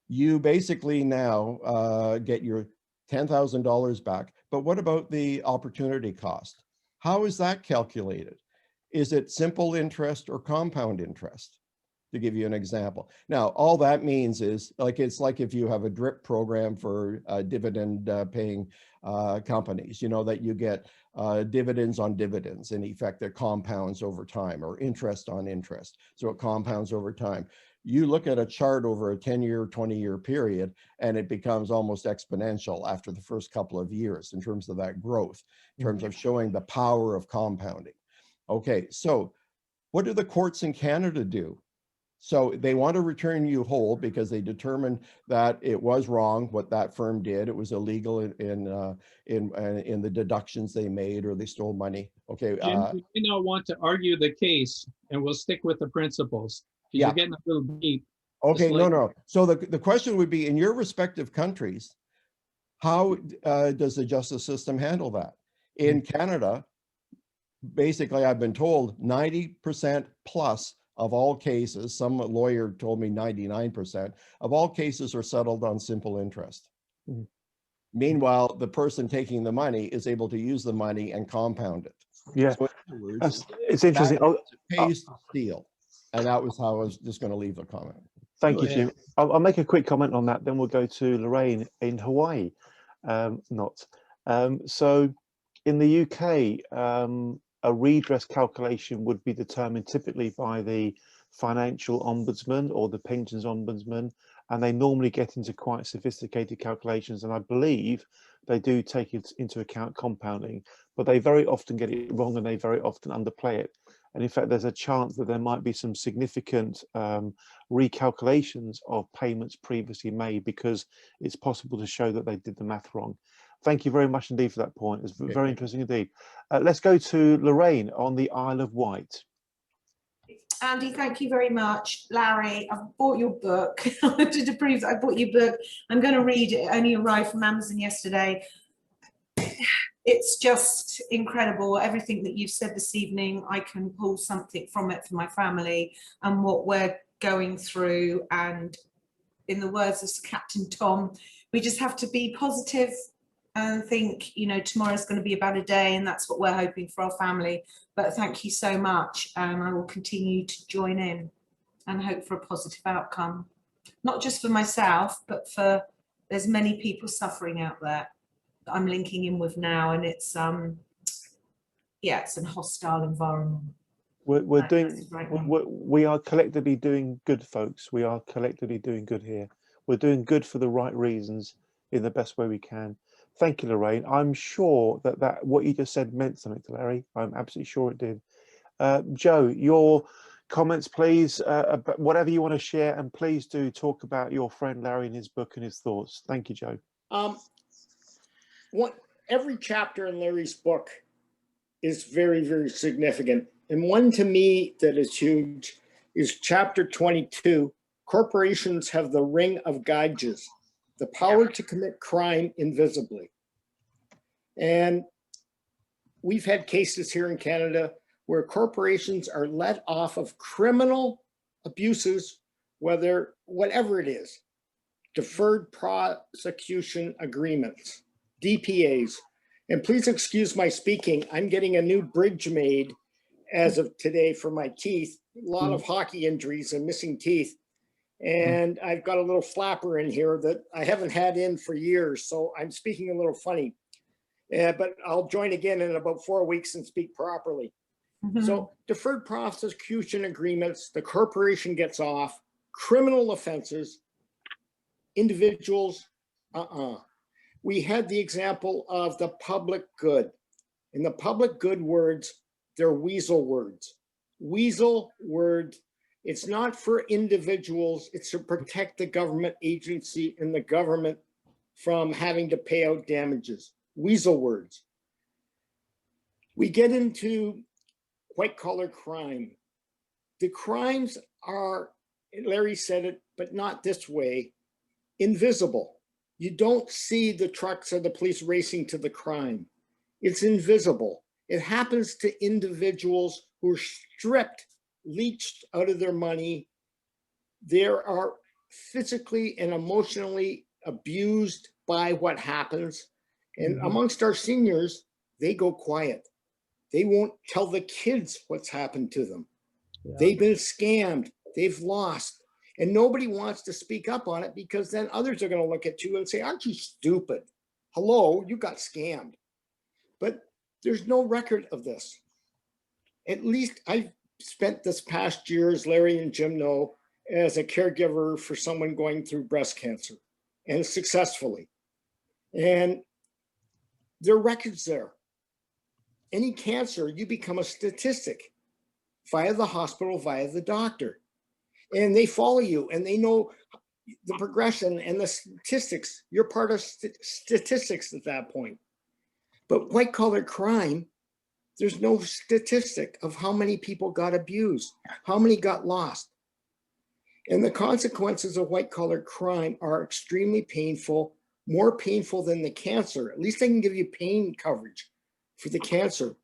you basically now get your $10,000 back, but what about the opportunity cost? How is that calculated? Is it simple interest or compound interest? To give you an example. Now, all that means is it's like if you have a DRIP program for dividend paying companies, that you get dividends on dividends, in effect that compounds over time, or interest on interest. So it compounds over time. You look at a chart over a 10-year, 20-year period, and it becomes almost exponential after the first couple of years in terms of that growth, in terms of showing the power of compounding. Okay, so what do the courts in Canada do? So they want to return you whole because they determined that it was wrong what that firm did. It was illegal in the deductions they made, or they stole money. Okay. Jim, we may not want to argue the case, and we'll stick with the principles. Yeah. You're getting a little deep. Okay. No. So the question would be, in your respective countries, how does the justice system handle that? In Canada, basically, I've been told 90% plus of all cases, some lawyer told me 99%, of all cases are settled on simple interest. Meanwhile, the person taking the money is able to use the money and compound it. Yeah, So in other words, it's interesting. it pays to steal. And that was how I was just going to leave the comment. Thank Go you, ahead. Jim. I'll make a quick comment on that, then we'll go to Lorraine in Hawaii. So in the UK, a redress calculation would be determined typically by the financial ombudsman or the pensions ombudsman, and they normally get into quite sophisticated calculations, and I believe they do take it into account compounding, but they very often get it wrong and they very often underplay it. And in fact, there's a chance that there might be some significant recalculations of payments previously made because it's possible to show that they did the math wrong. Thank you very much indeed for that point. It's very interesting indeed. Let's go to Lorraine on the Isle of Wight. Andy, thank you very much. Larry, I've bought your book. To prove that I bought your book, I'm going to read it. It only arrived from Amazon yesterday. It's just incredible. Everything that you've said this evening, I can pull something from it for my family and what we're going through. And in the words of Sir Captain Tom, we just have to be positive and think, you know, tomorrow's going to be a better day, and that's what we're hoping for our family. But thank you so much, and I will continue to join in and hope for a positive outcome, not just for myself, but for there's many people suffering out there that I'm linking in with now, and it's yeah, it's a hostile environment. We're doing, we are collectively doing good, folks. We are collectively doing good here. We're doing good for the right reasons in the best way we can. Thank you, Lorraine. I'm sure that what you just said meant something to Larry. I'm absolutely sure it did. Joe, your comments, please, about whatever you want to share, and please do talk about your friend Larry and his book and his thoughts. Thank you, Joe. Every chapter in Larry's book is very, very significant. And one to me that is huge is chapter 22. Corporations have the ring of gauges, the power to commit crime invisibly. And we've had cases here in Canada where corporations are let off of criminal abuses, whatever it is, deferred prosecution agreements, DPAs. And please excuse my speaking, I'm getting a new bridge made as of today for my teeth, a lot of hockey injuries and missing teeth. And I've got a little flapper in here that I haven't had in for years, so I'm speaking a little funny. But I'll join again in about 4 weeks and speak properly. So deferred prosecution agreements, the corporation gets off, criminal offenses, individuals, We had the example of the public good. In the public good words, they're weasel words. Weasel words, it's not for individuals, it's to protect the government agency and the government from having to pay out damages. Weasel words. We get into white collar crime. The crimes are, Larry said it, but not this way, invisible. You don't see the trucks or the police racing to the crime. It's invisible. It happens to individuals who are stripped, leached out of their money. They are physically and emotionally abused by what happens. And amongst our seniors, they go quiet. They won't tell the kids what's happened to them. Yeah. They've been scammed. They've lost. And nobody wants to speak up on it because then others are going to look at you and say, aren't you stupid? Hello, you got scammed. But there's no record of this. At least I've spent this past year, as Larry and Jim know, as a caregiver for someone going through breast cancer, and successfully. And there are records there. Any cancer, you become a statistic via the hospital, via the doctor. And they follow you and they know the progression and the statistics. You're part of statistics at that point. But white collar crime, there's no statistic of how many people got abused, how many got lost. And the consequences of white collar crime are extremely painful, more painful than the cancer. At least they can give you pain coverage for the cancer.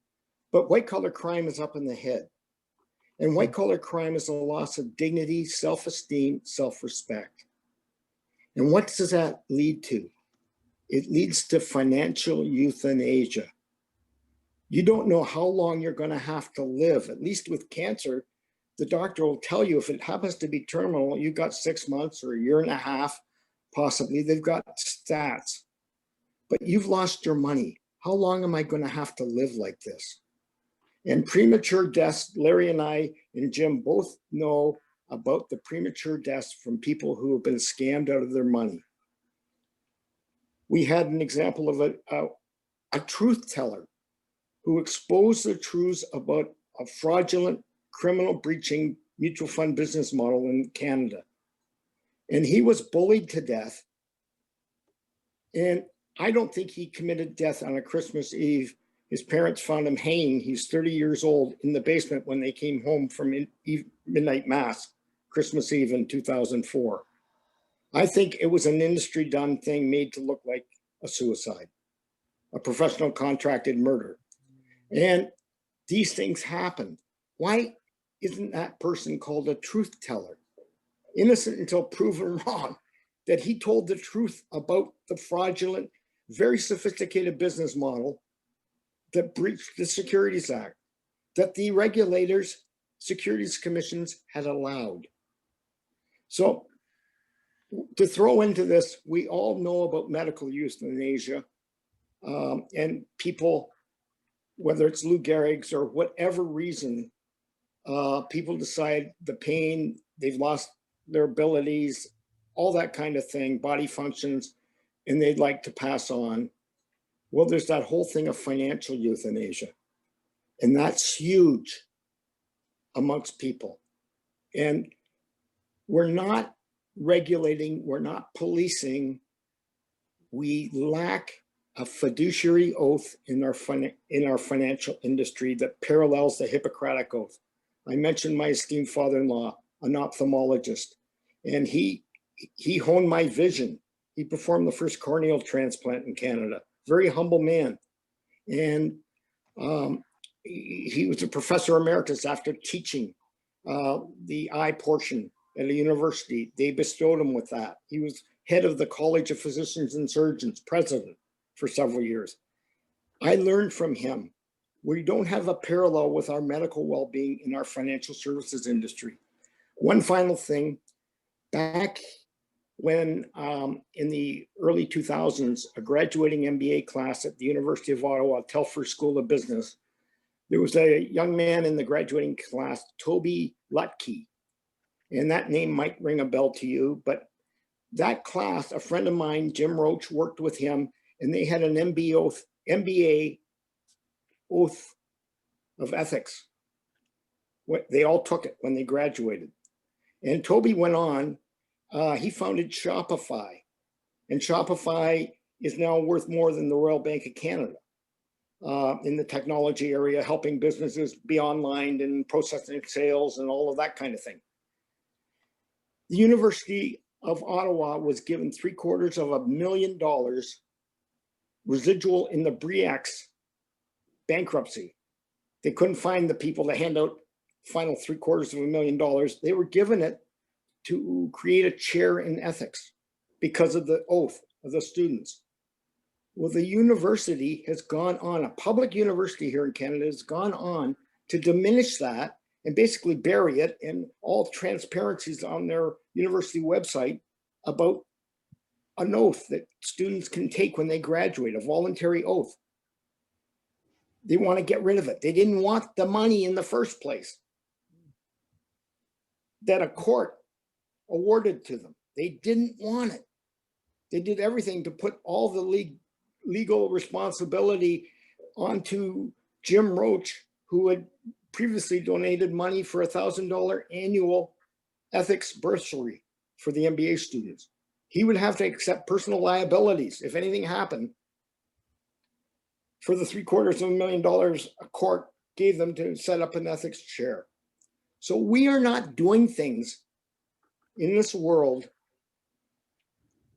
But white collar crime is up in the head. And white collar crime is a loss of dignity, self-esteem, self-respect. And what does that lead to? It leads to financial euthanasia. You don't know how long you're going to have to live. At least with cancer, the doctor will tell you if it happens to be terminal, you got 6 months or a year and a half, possibly. They've got stats, but you've lost your money. How long am I going to have to live like this? And premature deaths, Larry and I and Jim both know about the premature deaths from people who have been scammed out of their money. We had an example of a truth teller who exposed the truths about a fraudulent criminal breaching mutual fund business model in Canada. And he was bullied to death. And I don't think he committed death on a Christmas Eve. His parents found him hanging. He's 30 years old in the basement when they came home from midnight mass, Christmas Eve in 2004. I think it was an industry done thing made to look like a suicide, a professional contracted murder. And these things happen. Why isn't that person called a truth teller? Innocent until proven wrong, that he told the truth about the fraudulent, very sophisticated business model that breached the Securities Act, that the regulators, securities commissions had allowed. So to throw into this, we all know about medical euthanasia, and people, whether it's Lou Gehrig's or whatever reason, people decide the pain, they've lost their abilities, all that kind of thing, body functions, and they'd like to pass on. Well, there's that whole thing of financial euthanasia, and that's huge amongst people. And we're not regulating, we're not policing. We lack a fiduciary oath in our financial industry that parallels the Hippocratic Oath. I mentioned my esteemed father-in-law, an ophthalmologist, and he honed my vision. He performed the first corneal transplant in Canada. Very humble man. And he was a professor emeritus after teaching the eye portion at a university. They bestowed him with that. He was head of the College of Physicians and Surgeons, president for several years. I learned from him. We don't have a parallel with our medical well-being in our financial services industry. One final thing, back when in the early 2000s, a graduating MBA class at the University of Ottawa, Telfer School of Business, there was a young man in the graduating class, Toby Lutke, and that name might ring a bell to you, but that class, a friend of mine, Jim Roach, worked with him, and they had an MBA oath of ethics. They all took it when they graduated. And Toby went on, he founded Shopify, and Shopify is now worth more than the Royal Bank of Canada in the technology area, helping businesses be online and processing sales and all of that kind of thing. The University of Ottawa was given $750,000 residual in the Briax bankruptcy. They couldn't find the people to hand out final $750,000. They were given it to create a chair in ethics because of the oath of the students. Well, the university has gone on, a public university here in Canada has gone on to diminish that and basically bury it in all transparencies on their university website about an oath that students can take when they graduate, a voluntary oath. They want to get rid of it. They didn't want the money in the first place that a court awarded to them. They didn't want it. They did everything to put all the legal responsibility onto Jim Roach, who had previously donated money for a $1,000 annual ethics bursary for the MBA students. He would have to accept personal liabilities if anything happened for the $750,000 a court gave them to set up an ethics chair. So we are not doing things in this world.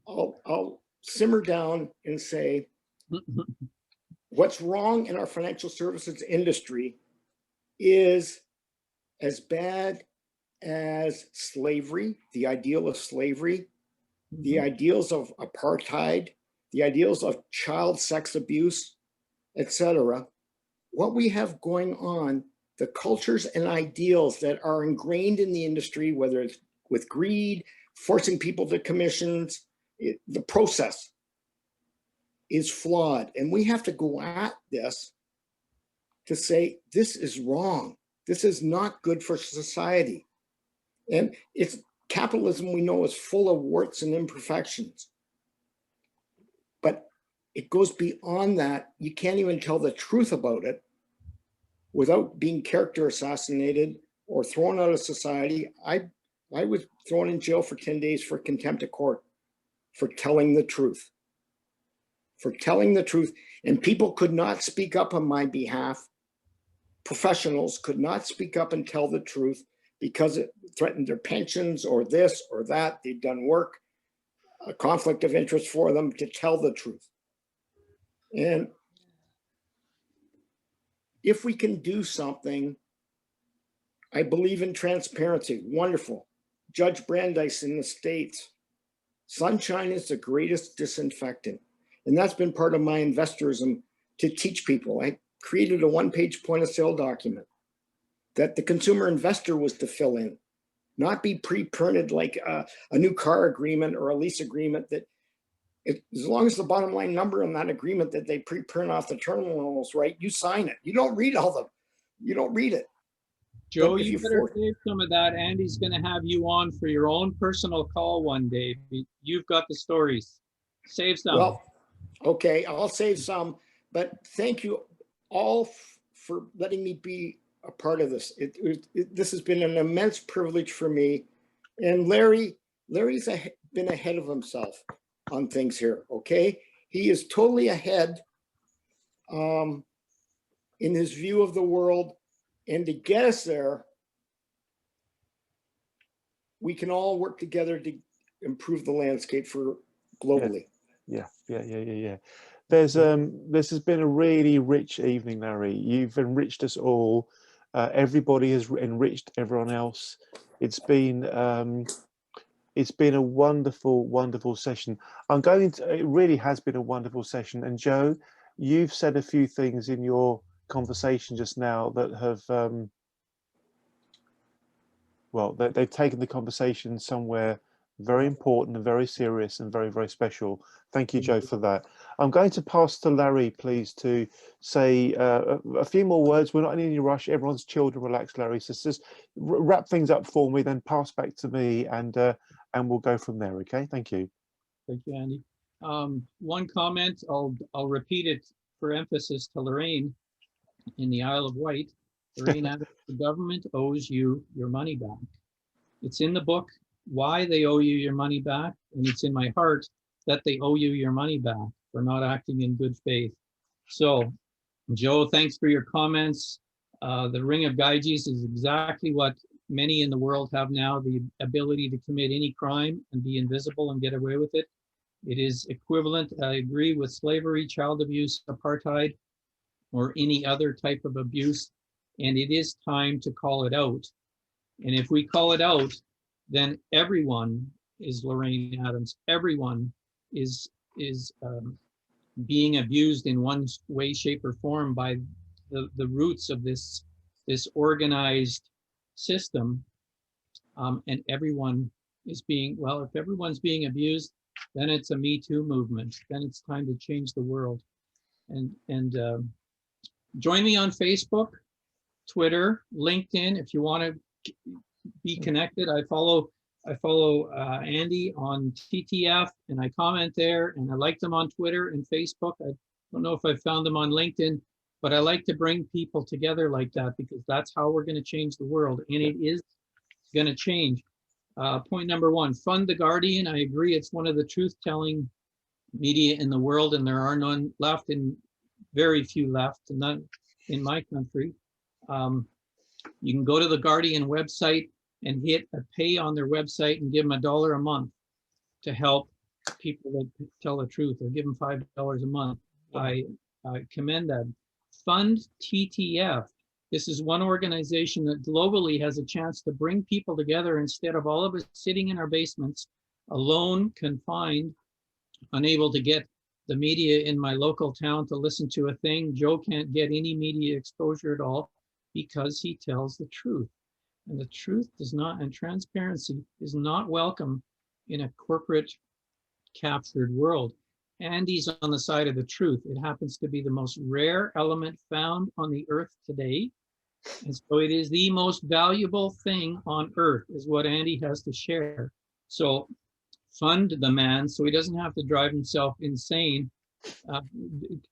I'll simmer down and say, what's wrong in our financial services industry is as bad as slavery, the ideal of slavery, the ideals of apartheid, the ideals of child sex abuse, etc. what we have going on, the cultures and ideals that are ingrained in the industry, whether it's with greed, forcing people to commissions, the process is flawed. And we have to go at this to say, this is wrong. This is not good for society. And it's capitalism, we know, is full of warts and imperfections. But it goes beyond that. You can't even tell the truth about it without being character assassinated or thrown out of society. I was thrown in jail for 10 days for contempt of court for telling the truth. For telling the truth. And people could not speak up on my behalf. Professionals could not speak up and tell the truth because it threatened their pensions or this or that. They'd done work, a conflict of interest for them to tell the truth. And if we can do something, I believe in transparency. Wonderful. Judge Brandeis in the States, sunshine is the greatest disinfectant. And that's been part of my investorism to teach people. I created a one-page point of sale document that the consumer investor was to fill in, not be pre-printed like a new car agreement or a lease agreement that as long as the bottom line number in that agreement that they pre-print off the terminals, right, you sign it. You don't read you don't read it. Joe, you better save some of that. Andy's going to have you on for your own personal call one day. You've got the stories. Save some. Well, okay, I'll save some, but thank you all for letting me be a part of this. This has been an immense privilege for me. And Larry's been ahead of himself on things here, okay? He is totally ahead in his view of the world. And to get us there, we can all work together to improve the landscape for globally. Yeah. This has been a really rich evening, Larry. You've enriched us all. Everybody has enriched everyone else. It's been a wonderful, wonderful session. It really has been a wonderful session. And Joe, you've said a few things in your conversation just now that have, they've taken the conversation somewhere very important and very serious and very, very special. Thank you, Joe, for that. I'm going to pass to Larry, please, to say a few more words. We're not in any rush. Everyone's chilled and relaxed, Larry. So just wrap things up for me, then pass back to me, and we'll go from there. Okay, thank you. Thank you, Andy. One comment, I'll repeat it for emphasis to Lorraine in the Isle of Wight. Lorraine, the government owes you your money back. It's in the book why they owe you your money back, and it's in my heart that they owe you your money back for not acting in good faith. So, Joe, thanks for your comments. The Ring of Gyges is exactly what many in the world have now, the ability to commit any crime and be invisible and get away with it. It is equivalent, I agree, with slavery, child abuse, apartheid, or any other type of abuse. And it is time to call it out. And if we call it out, then everyone is Lorraine Adams. Everyone is being abused in one way, shape, or form by the roots of this organized system. And everyone is being, well, if everyone's being abused, then it's a Me Too movement. Then it's time to change the world. And join me on Facebook, Twitter, LinkedIn, if you want to be connected. I follow Andy on TTF, and I comment there, and I like them on Twitter and Facebook. I don't know if I found them on LinkedIn, but I like to bring people together like that because that's how we're going to change the world, and it is going to change. Point number one, fund The Guardian. I agree, it's one of the truth-telling media in the world, and there are none left, and very few left, and none in my country. You can go to the Guardian website and hit a pay on their website and give them $1 a month to help people that tell the truth, or give them $5 a month. I commend that. Fund TTF. This is one organization that globally has a chance to bring people together instead of all of us sitting in our basements, alone, confined, unable to get the media in my local town to listen to a thing. Joe can't get any media exposure at all because he tells the truth. And the truth does not, and transparency is not welcome in a corporate captured world. Andy's on the side of the truth. It happens to be the most rare element found on the earth today. And so it is the most valuable thing on earth, is what Andy has to share. So fund the man so he doesn't have to drive himself insane,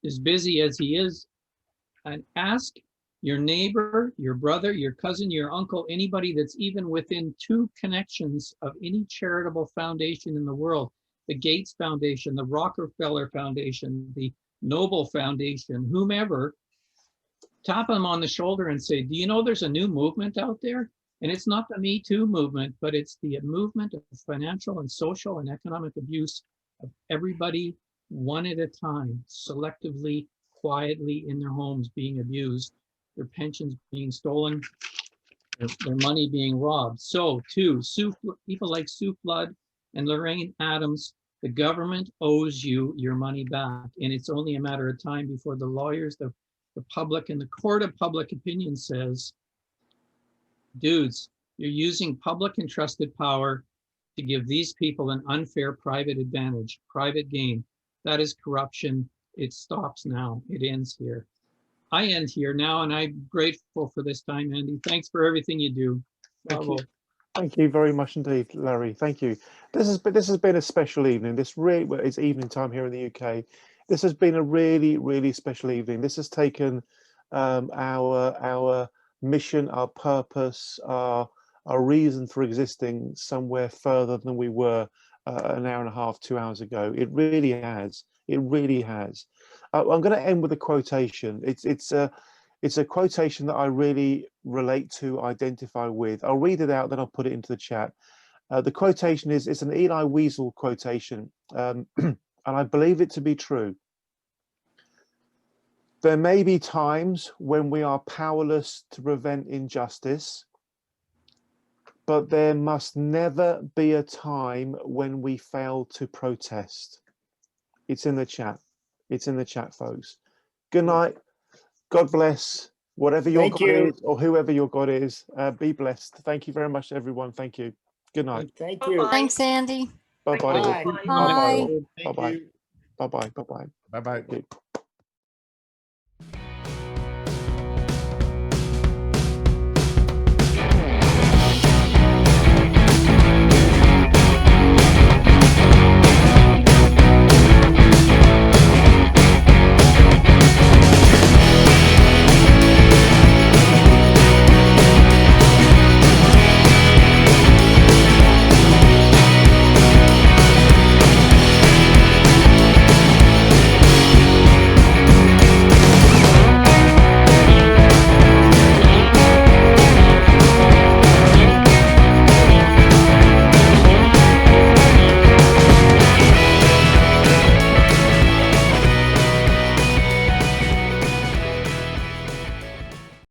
as busy as he is, and ask your neighbor, your brother, your cousin, your uncle, anybody that's even within 2 connections of any charitable foundation in the world, the Gates Foundation, the Rockefeller Foundation, the Noble Foundation, whomever, tap them on the shoulder and say, do you know there's a new movement out there? And it's not the Me Too movement, but it's the movement of financial and social and economic abuse of everybody one at a time, selectively, quietly in their homes being abused, their pensions being stolen, their money being robbed. So too, people like Sue Flood and Lorraine Adams, the government owes you your money back. And it's only a matter of time before the lawyers, the public, and the court of public opinion says, dudes, you're using public and trusted power to give these people an unfair private advantage, private gain. That is corruption. It stops now. It ends here. I end here now, and I'm grateful for this time, Andy. Thanks for everything you do. Bravo. Thank you very much indeed, Larry. Thank you. This has been a special evening. This really, well, it's evening time here in the UK. This has been a really, really special evening. This has taken our mission, our purpose, our reason for existing somewhere further than we were an hour and a half, 2 hours ago. It really has. It really has. I'm going to end with a quotation. It's a quotation that I really relate to, identify with. I'll read it out, then I'll put it into the chat. The quotation it's an Eli Wiesel quotation, and I believe it to be true. There may be times when we are powerless to prevent injustice, but there must never be a time when we fail to protest. It's in the chat. It's in the chat, folks. Good night. God bless. Whatever your God is, or whoever your God is, be blessed. Thank you very much, everyone. Thank you. Good night. Thank you. Thanks, Andy. Bye-bye. Bye. Bye-bye. Bye-bye. Bye-bye. Bye-bye. Bye-bye.